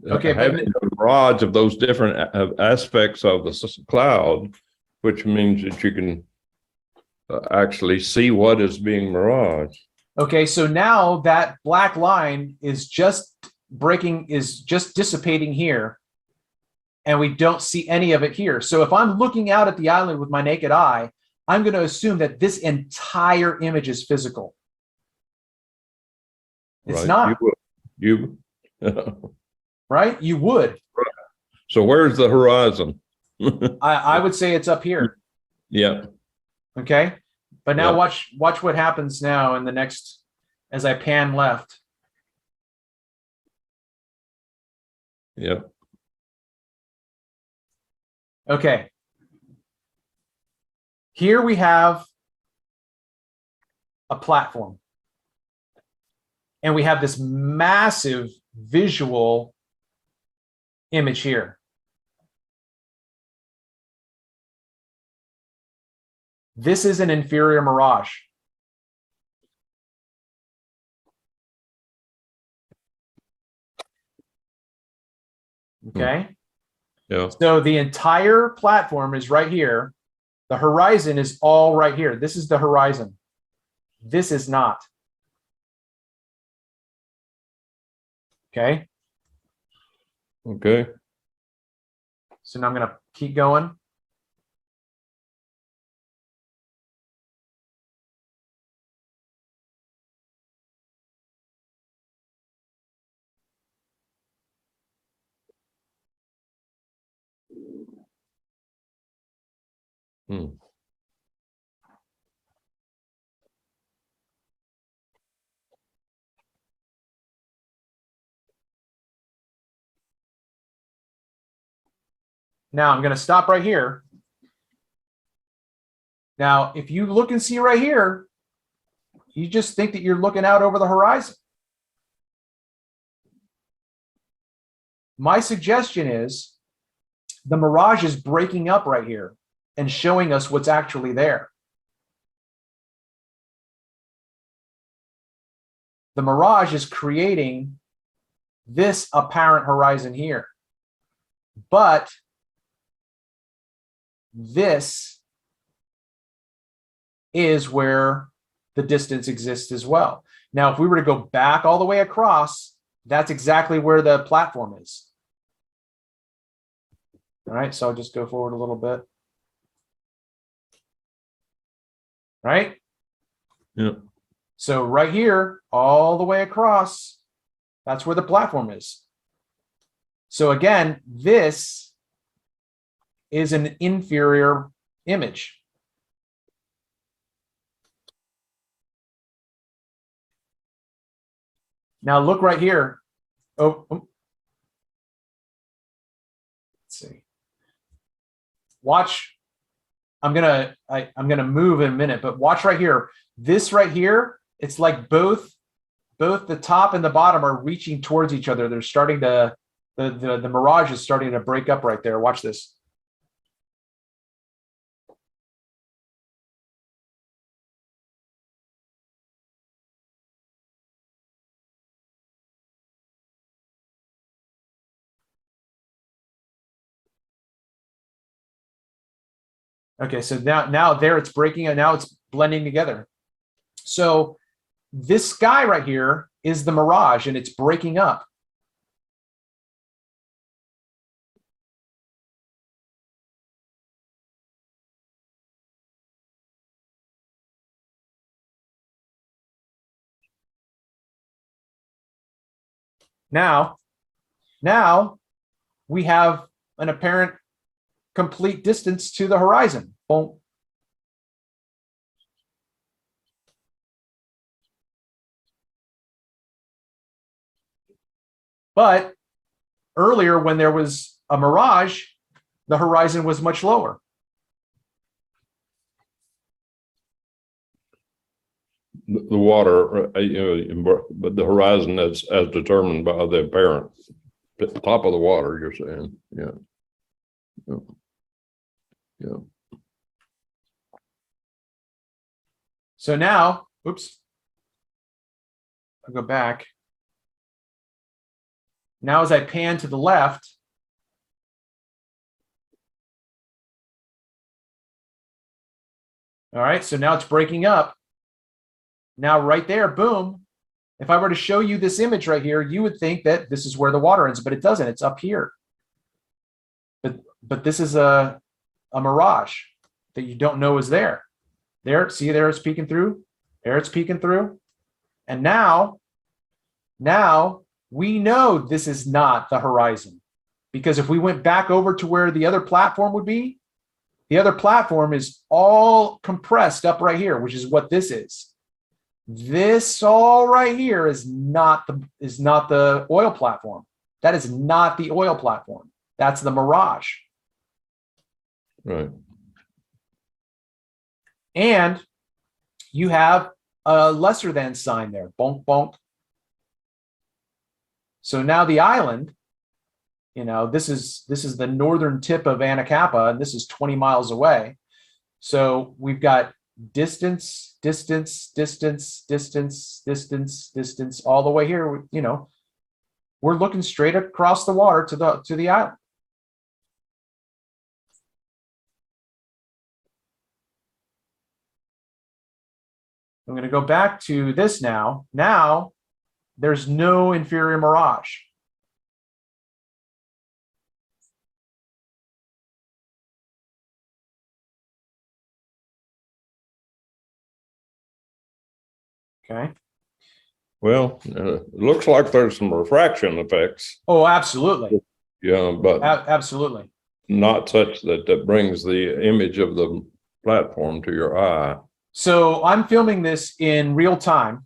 having a mirage of those different aspects of the cloud, which means that you can actually see what is being miraged. Okay, so now that black line is just dissipating here, and we don't see any of it here. So if I'm looking out at the island with my naked eye, I'm going to assume that this entire image is physical. It's right. not. You right? You would. So where's the horizon? I would say it's up here. Yeah. Okay. But now Yeah. watch what happens now in the next, as I pan left. Yeah. Okay. Here we have a platform. And we have this massive visual image here. This is an inferior mirage. Okay. Yeah. So the entire platform is right here. The horizon is all right here. This is the horizon. This is not. Okay. Okay. So now I'm going to keep going. Hmm. Now I'm going to stop right here. Now, if you look and see right here, you just think that you're looking out over the horizon. My suggestion is the mirage is breaking up right here and showing us what's actually there. the mirage is creating this apparent horizon here. But this is where the distance exists as well. Now, if we were to go back all the way across, that's exactly where the platform is. All right, so I'll just go forward a little bit. Right? Yeah. So right here, all the way across, that's where the platform is. So again, this is an inferior image. Now look right here. Oh, let's see. Watch. I'm gonna move in a minute, but watch right here. This right here, it's like both the top and the bottom are reaching towards each other. They're starting to the mirage is starting to break up right there. Watch this. Okay, so now there it's breaking and now it's blending together. So this sky right here is the mirage and it's breaking up. Now we have an apparent complete distance to the horizon. Boom. But earlier, when there was a mirage, the horizon was much lower. The water, but the horizon as determined by the apparent top of the water, you're saying. Yeah. Yeah. Yeah. So now, oops, I'll go back. Now, as I pan to the left, all right, so now it's breaking up. Now, right there, boom. If I were to show you this image right here, you would think that this is where the water ends, but it doesn't. It's up here. But this is a mirage that you don't know is there. There, see, there it's peeking through. There it's peeking through. And now we know this is not the horizon, because if we went back over to where the other platform would be, the other platform is all compressed up right here, which is what this is. This all right here is not the oil platform. That is not the oil platform. That's the mirage. Right. And you have a lesser than sign there. Bonk, bonk. So now the island, this is the northern tip of Anacapa, and this is 20 miles away. So we've got distance, distance, distance, distance, distance, distance, all the way here. We're looking straight across the water to the island. I'm going to go back to this now. Now there's no inferior mirage. Okay. Well, it looks like there's some refraction effects. Oh, absolutely. Yeah, but absolutely not such that brings the image of the platform to your eye. So I'm filming this in real time.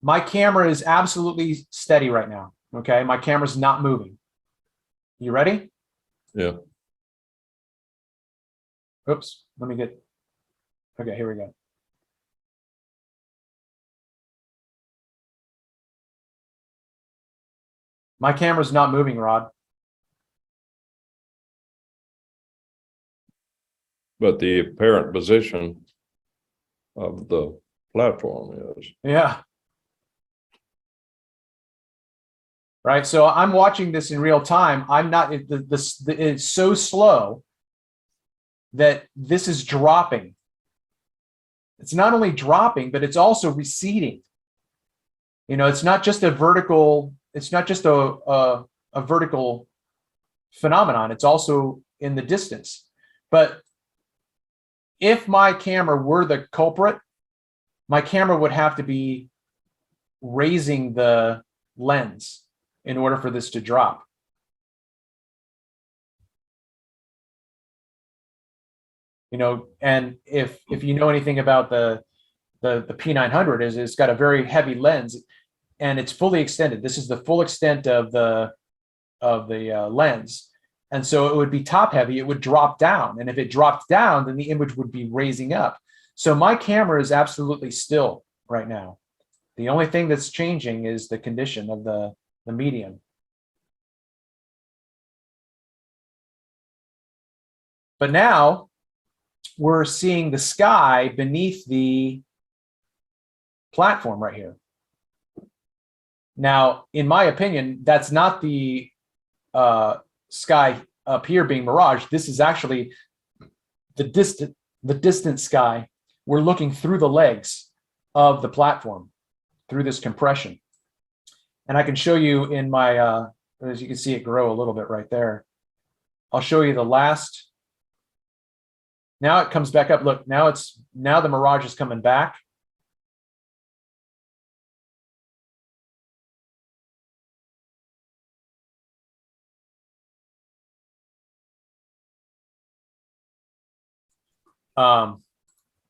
My camera is absolutely steady right now. Okay, my camera's not moving. You ready? Yeah. Oops, let me get. Okay, here we go. My camera's not moving, Rod. But the apparent position of the platform is. Yeah. right? So I'm watching this in real time. I'm not, it's so slow that this is dropping. It's not only dropping, but it's also receding. You know, it's not just a vertical, it's not just a vertical phenomenon. It's also in the distance. But if my camera were the culprit, my camera would have to be raising the lens in order for this to drop. You know, and if you know anything about the P900, is it's got a very heavy lens and it's fully extended. This is the full extent of the lens. And so it would be top heavy, it would drop down. And if it dropped down, then the image would be raising up. So my camera is absolutely still right now. The only thing that's changing is the condition of the medium. But now we're seeing the sky beneath the platform right here. Now, in my opinion, that's not the sky up here being mirage. This is actually the distant sky. We're looking through the legs of the platform through this compression. And I can show you in my, as you can see it grow a little bit right there. I'll show you the last. Now it comes back up. Look, now the mirage is coming back. I'm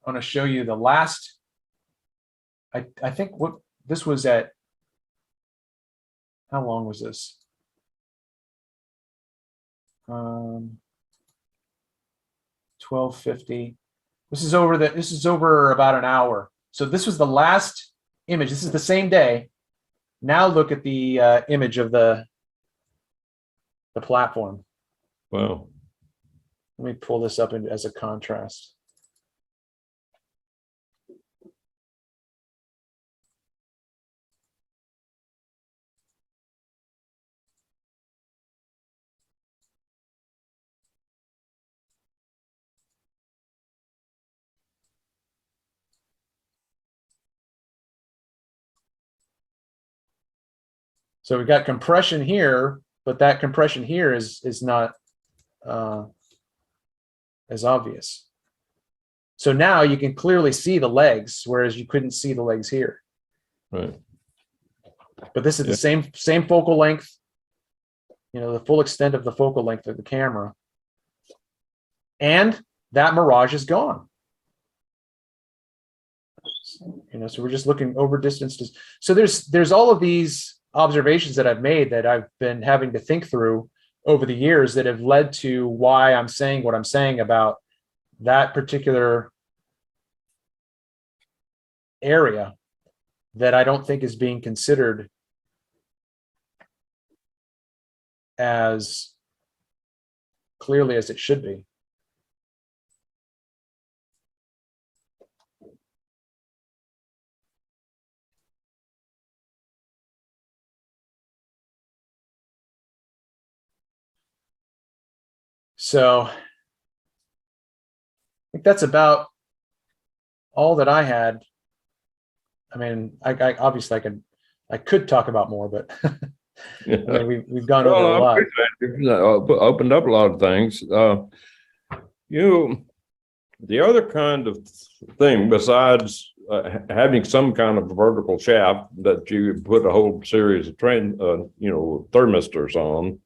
going to show you the last. I think what this was at. How long was this? 12:50. This is over about an hour. So this was the last image. This is the same day. Now look at the image of the platform. Wow. Let me pull this up as a contrast. So we've got compression here, but that compression here is not as obvious. So now you can clearly see the legs, whereas you couldn't see the legs here. Right. But this is the same focal length, you know, the full extent of the focal length of the camera. And that mirage is gone. You know, so we're just looking over distances. So there's all of these observations that I've made that I've been having to think through over the years that have led to why I'm saying what I'm saying about that particular area that I don't think is being considered as clearly as it should be. So I think that's about all that I had. I mean, I obviously I could talk about more, but I mean, we've gone over a lot. Opened up a lot of things. The other kind of thing besides having some kind of vertical shaft that you put a whole series of thermistors on,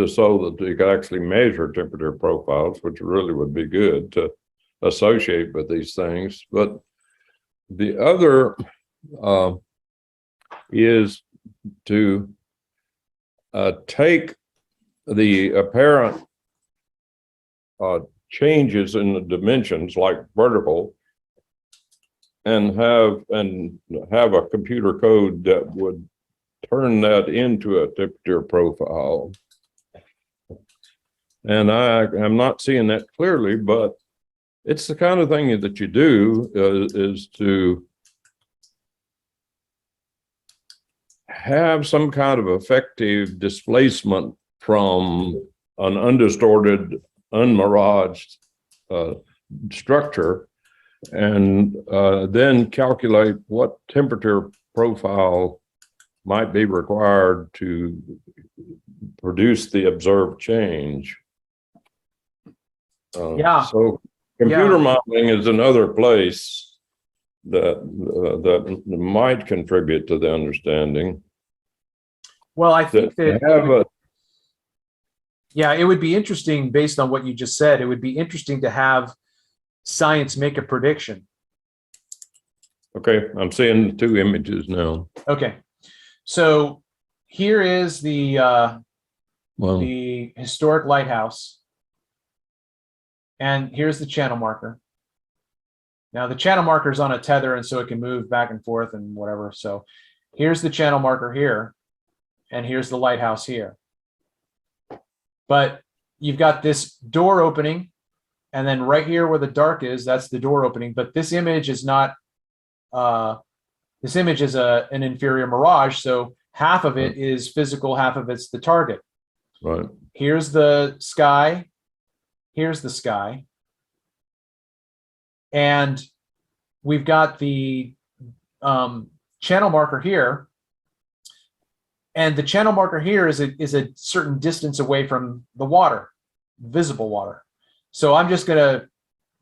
so that you could actually measure temperature profiles, which really would be good to associate with these things. But the other is to take the apparent changes in the dimensions, like vertical, and have a computer code that would turn that into a temperature profile. And I am not seeing that clearly, but it's the kind of thing that you do is to have some kind of effective displacement from an undistorted, unmiraged structure, and then calculate what temperature profile might be required to produce the observed change. So computer modeling is another place that might contribute to the understanding. Well, I think that it would be interesting based on what you just said. It would be interesting to have science make a prediction. Okay, I'm seeing the two images now. Okay, so here is the Well, historic lighthouse, and here's the channel marker. Now the channel marker is on a tether, and so it can move back and forth and whatever. So here's the channel marker here, and here's the lighthouse here. But you've got this door opening, and then right here where the dark is, that's the door opening. But this image is not, this image is an inferior mirage. So half of it is physical, half of it's the target. right. Here's the sky. Here's the sky. And we've got the channel marker here. And the channel marker here is a certain distance away from the water, visible water. So I'm just going to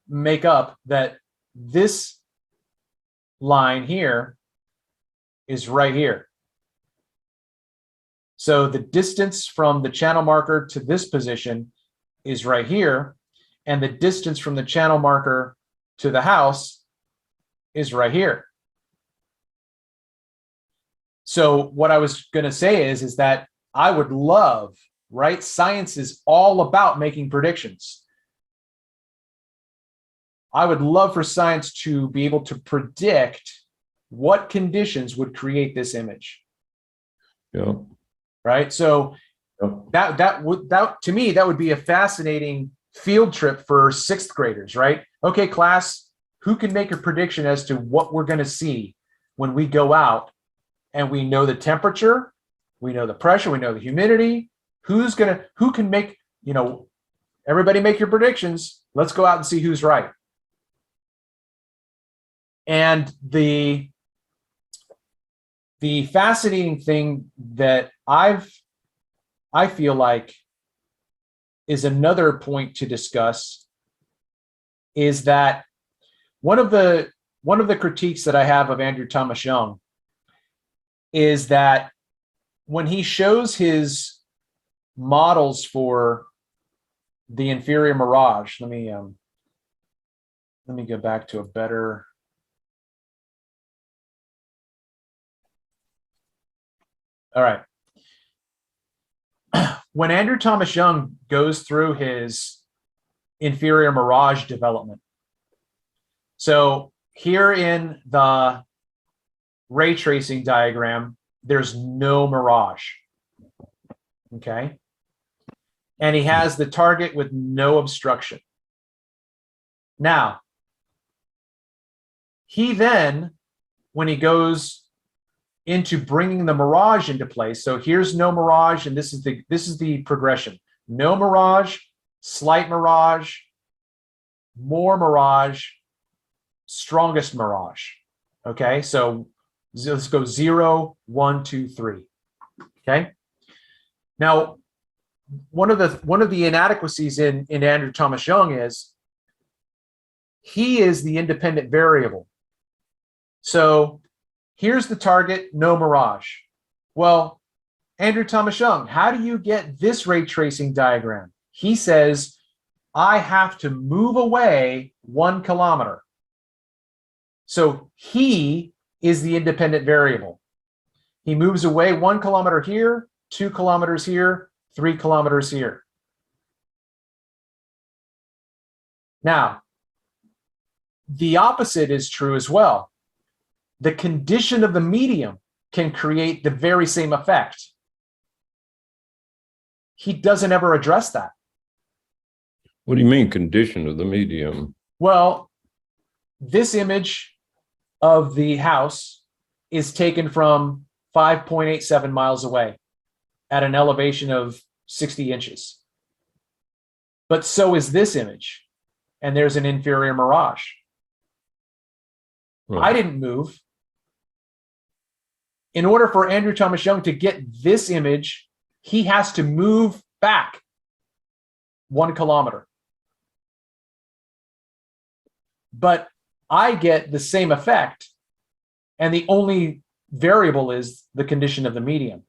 make up that this line here is right here. So the distance from the channel marker to this position is right here, and the distance from the channel marker to the house is right here. So what I was going to say is that I would love, right? Science is all about making predictions. I would love for science to be able to predict what conditions would create this image. Yeah. Right. So that would to me, that would be a fascinating field trip for sixth graders, right? Okay, class, who can make a prediction as to what we're going to see when we go out and we know the temperature, we know the pressure, we know the humidity, who can make, everybody make your predictions. Let's go out and see who's right. And the fascinating thing that I feel like is another point to discuss is that one of the critiques that I have of Andrew Thomas Young is that when he shows his models for the inferior mirage, let me go back to a better. All right. When Andrew Thomas Young goes through his inferior mirage development, so here in the ray tracing diagram, there's no mirage, okay? And he has the target with no obstruction. Now, he then, when he goes into bringing the mirage into place. So here's no mirage, and this is the progression. No mirage, slight mirage, more mirage, strongest mirage. Okay, so let's go 0, 1, 2, 3. Okay. Now, one of the inadequacies in Andrew Thomas Young is he is the independent variable. So here's the target, no mirage. Well, Andrew Thomas Young, how do you get this ray tracing diagram? He says, I have to move away 1 kilometer. So he is the independent variable. He moves away 1 kilometer here, 2 kilometers here, 3 kilometers here. Now, the opposite is true as well. The condition of the medium can create the very same effect. He doesn't ever address that. What do you mean, condition of the medium? Well, this image of the house is taken from 5.87 miles away at an elevation of 60 inches. But so is this image. And there's an inferior mirage. Right. I didn't move. In order for Andrew Thomas Young to get this image, he has to move back 1 kilometer. But I get the same effect, and the only variable is the condition of the medium.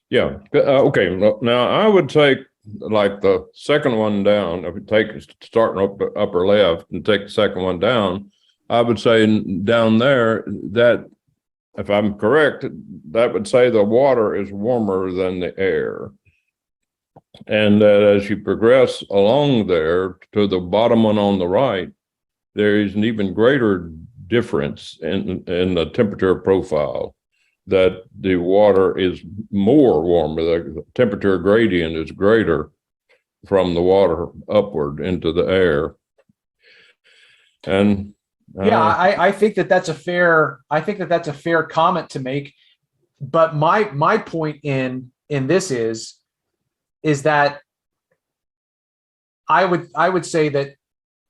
Yeah. Okay. Now I would take like the second one down. If you take starting up the upper left and take the second one down, I would say down there that, if I'm correct, that would say the water is warmer than the air. And that as you progress along there to the bottom one on the right, there is an even greater difference in the temperature profile, that the water is more warmer. The temperature gradient is greater from the water upward into the air. And yeah, I think that's a fair comment to make. But my point in this is that I would say that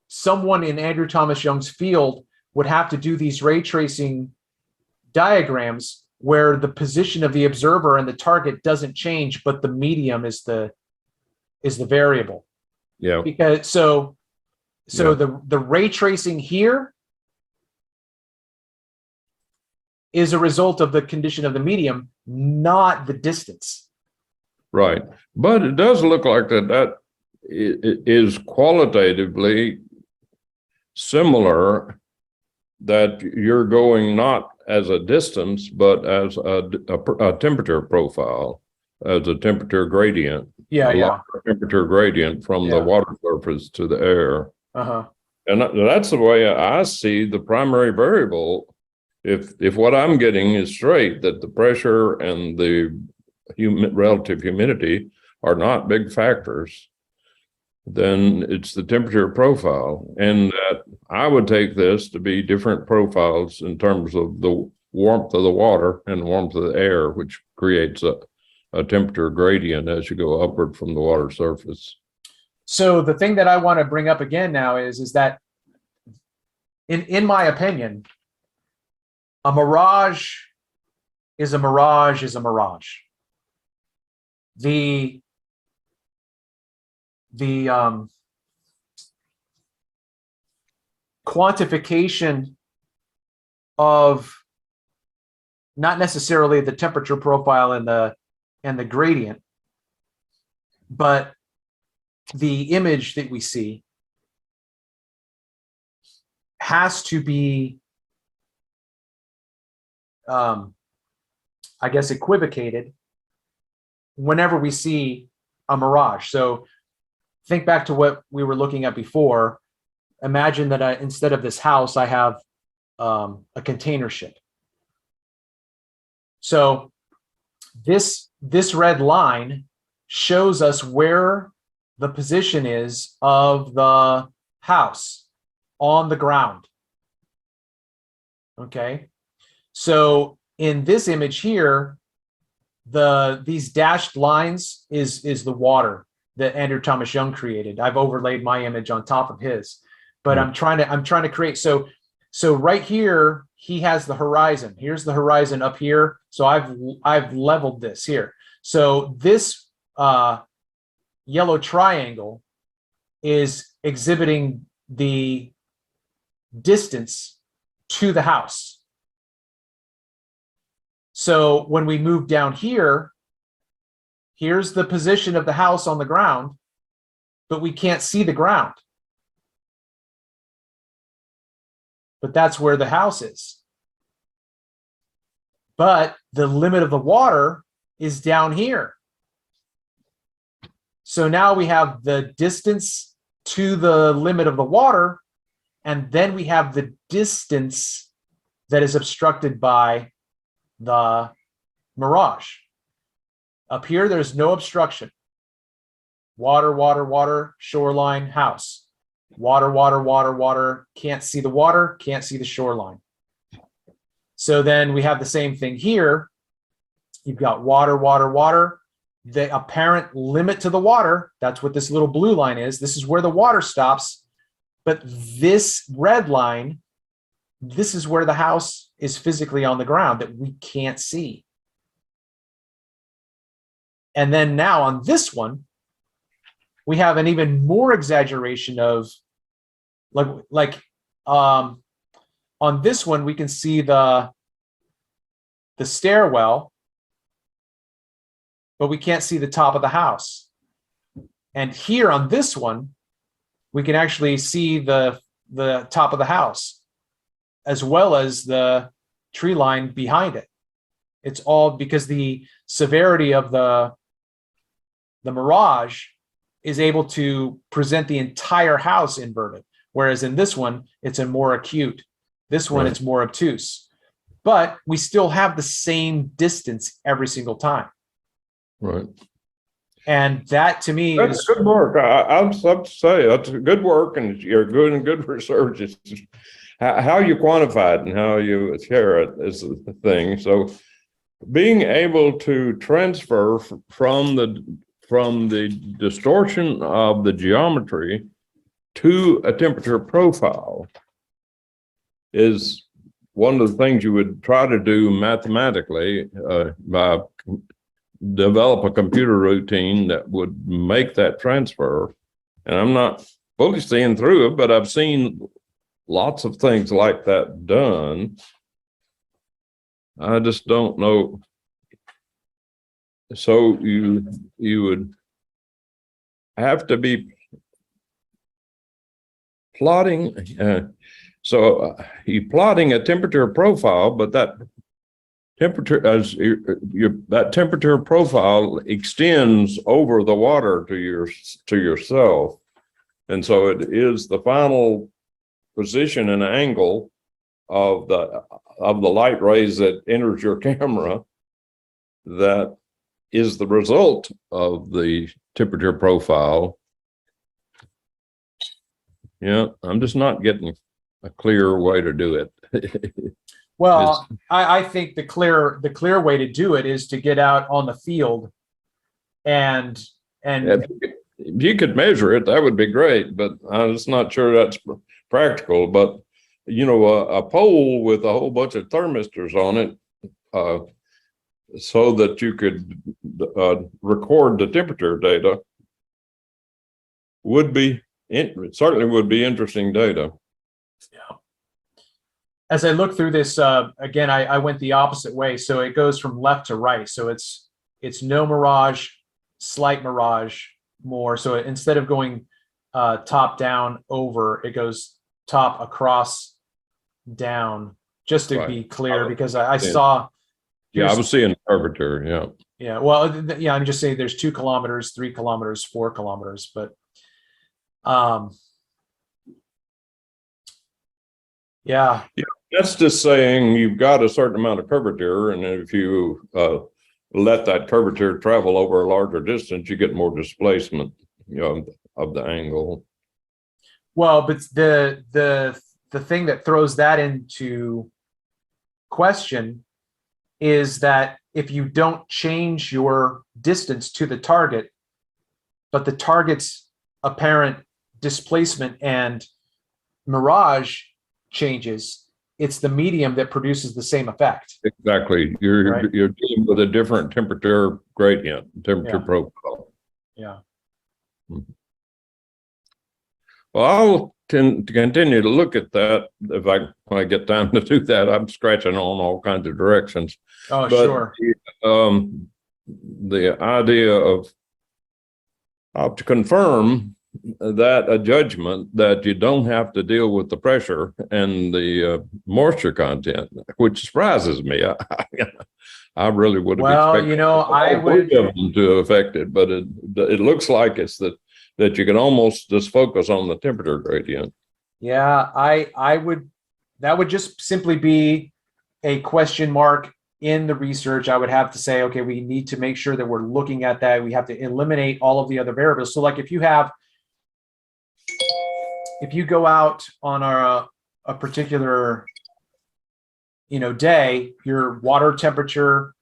someone in Andrew Thomas Young's field would have to do these ray tracing diagrams where the position of the observer and the target doesn't change, but the medium is the variable. yeah, Because the ray tracing here is a result of the condition of the medium, not the distance. right. But it does look like that is qualitatively similar, that you're going not as a distance, but as a temperature profile, as a temperature gradient. Yeah. Temperature gradient from the water surface to the air. Uh-huh. And that's the way I see the primary variable. If what I'm getting is straight, that the pressure and the relative humidity are not big factors, then it's the temperature profile. And that I would take this to be different profiles in terms of the warmth of the water and warmth of the air, which creates a temperature gradient as you go upward from the water surface. So the thing that I want to bring up again now is that in my opinion, a mirage is a mirage is a mirage. The quantification of not necessarily the temperature profile and the gradient, but the image that we see has to be, I guess, equivocated whenever we see a mirage. So think back to what we were looking at before. Imagine that instead of this house, I have a container ship. So this red line shows us where the position is of the house on the ground. Okay. So in this image here, these dashed lines is the water that Andrew Thomas Young created. I've overlaid my image on top of his, but I'm trying to create. So right here, he has the horizon. Here's the horizon up here. So I've leveled this here. So this yellow triangle is exhibiting the distance to the house. So when we move down here, here's the position of the house on the ground, but we can't see the ground. But that's where the house is. But the limit of the water is down here. So now we have the distance to the limit of the water, and then we have the distance that is obstructed by the mirage. Up here, there's no obstruction. Water, water, water, shoreline, house. Water, water, water, water. Can't see the water, can't see the shoreline. So then we have the same thing here. You've got water, water, water. The apparent limit to the water, that's what this little blue line is. This is where the water stops. But this red line, this is where the house is physically on the ground that we can't see. And then now on this one, we have an even more exaggeration of on this one, we can see the stairwell, but we can't see the top of the house. And here on this one, we can actually see the top of the house, as well as the tree line behind it. It's all because the severity of the Mirage is able to present the entire house inverted. Whereas in this one, it's a more acute. This one, it's more obtuse. But we still have the same distance every single time. Right. And that to me That's is good work. I'll have to say that's good work, and you're good and good research. It's just how you quantify it and how you share it is the thing. So being able to transfer from the distortion of the geometry to a temperature profile is one of the things you would try to do mathematically by develop a computer routine that would make that transfer. And I'm not fully seeing through it, but I've seen lots of things like that done. I just don't know. So you would have to be plotting. You're plotting a temperature profile, but that temperature that temperature profile extends over the water to yourself, and so it is the final position and angle of the light rays that enters your camera that is the result of the temperature profile. Yeah, I'm just not getting a clear way to do it. well, I think the clear way to do it is to get out on the field and if you could measure it, that would be great, but I'm just not sure that's practical. But a pole with a whole bunch of thermistors on it, so that you could record the temperature data certainly would be interesting data. Yeah. As I look through this, again, I went the opposite way. So it goes from left to right. So it's no mirage, slight mirage, more. So instead of going top down over, it goes top across down, just to be clear, because I saw. Yeah, I was seeing the curvature. Yeah. Yeah. Well, yeah, I'm just saying there's 2 kilometers, 3 kilometers, 4 kilometers, but yeah. That's just saying you've got a certain amount of curvature, and if you let that curvature travel over a larger distance, you get more displacement, of the angle. Well, but the thing that throws that into question is that if you don't change your distance to the target, but the target's apparent displacement and mirage changes, it's the medium that produces the same effect. Exactly. You're dealing with a different temperature gradient, temperature profile. Yeah. Well, I'll continue to look at that when I get time to do that. I'm scratching on all kinds of directions. Oh, but sure. The idea of to confirm that a judgment that you don't have to deal with the pressure and the moisture content, which surprises me. I really would have expected I would them to affect it, but it looks like it's that you can almost just focus on the temperature gradient. Yeah, I would. That would just simply be a question mark in the research. I would have to say, okay, we need to make sure that we're looking at that. We have to eliminate all of the other variables. So, like, if you go out on a particular day, your water temperature,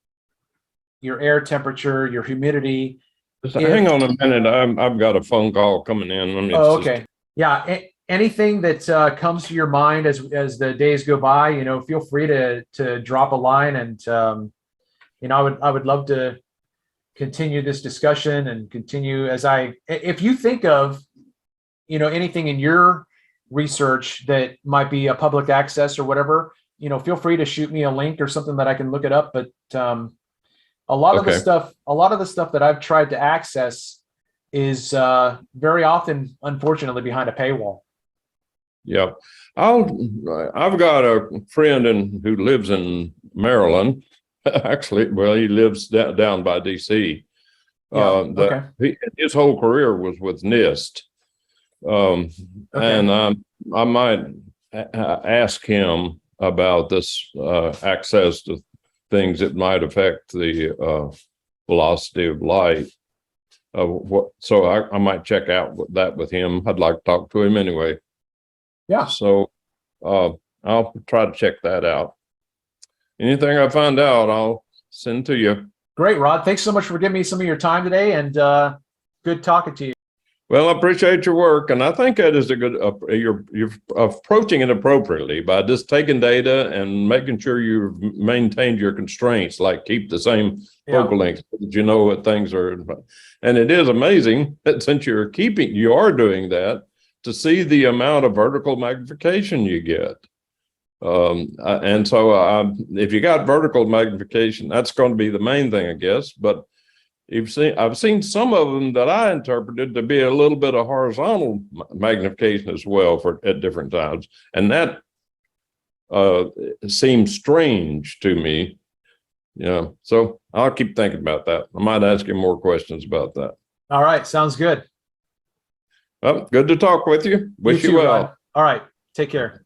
your air temperature, your humidity. Just hang on a minute. I've got a phone call coming in. Let me Okay. Yeah. Anything that comes to your mind as the days go by, feel free to drop a line, and I would love to continue this discussion and continue if you think of anything in your research that might be a public access or whatever, feel free to shoot me a link or something that I can look it up. But a lot of the stuff that I've tried to access is very often, unfortunately, behind a paywall. Yeah. I've got a friend who lives in Maryland. Actually, well, he lives down by DC. His whole career was with NIST. And I might ask him about this access to things that might affect the velocity of light. So I might check out that with him. I'd like to talk to him anyway. Yeah. So I'll try to check that out. Anything I find out, I'll send to you. Great, Rod. Thanks so much for giving me some of your time today, and good talking to you. Well, I appreciate your work, and I think that is a good. You're approaching it appropriately by just taking data and making sure you've maintained your constraints, like keep the same focal length, so that you know what things are. And it is amazing that since you are doing that, to see the amount of vertical magnification you get. And so if you got vertical magnification, that's going to be the main thing, I guess. But I've seen some of them that I interpreted to be a little bit of horizontal magnification as well at different times. And that seems strange to me. Yeah. So I'll keep thinking about that. I might ask you more questions about that. All right. Sounds good. Well, good to talk with you. Wish you well. Rod. All right. Take care.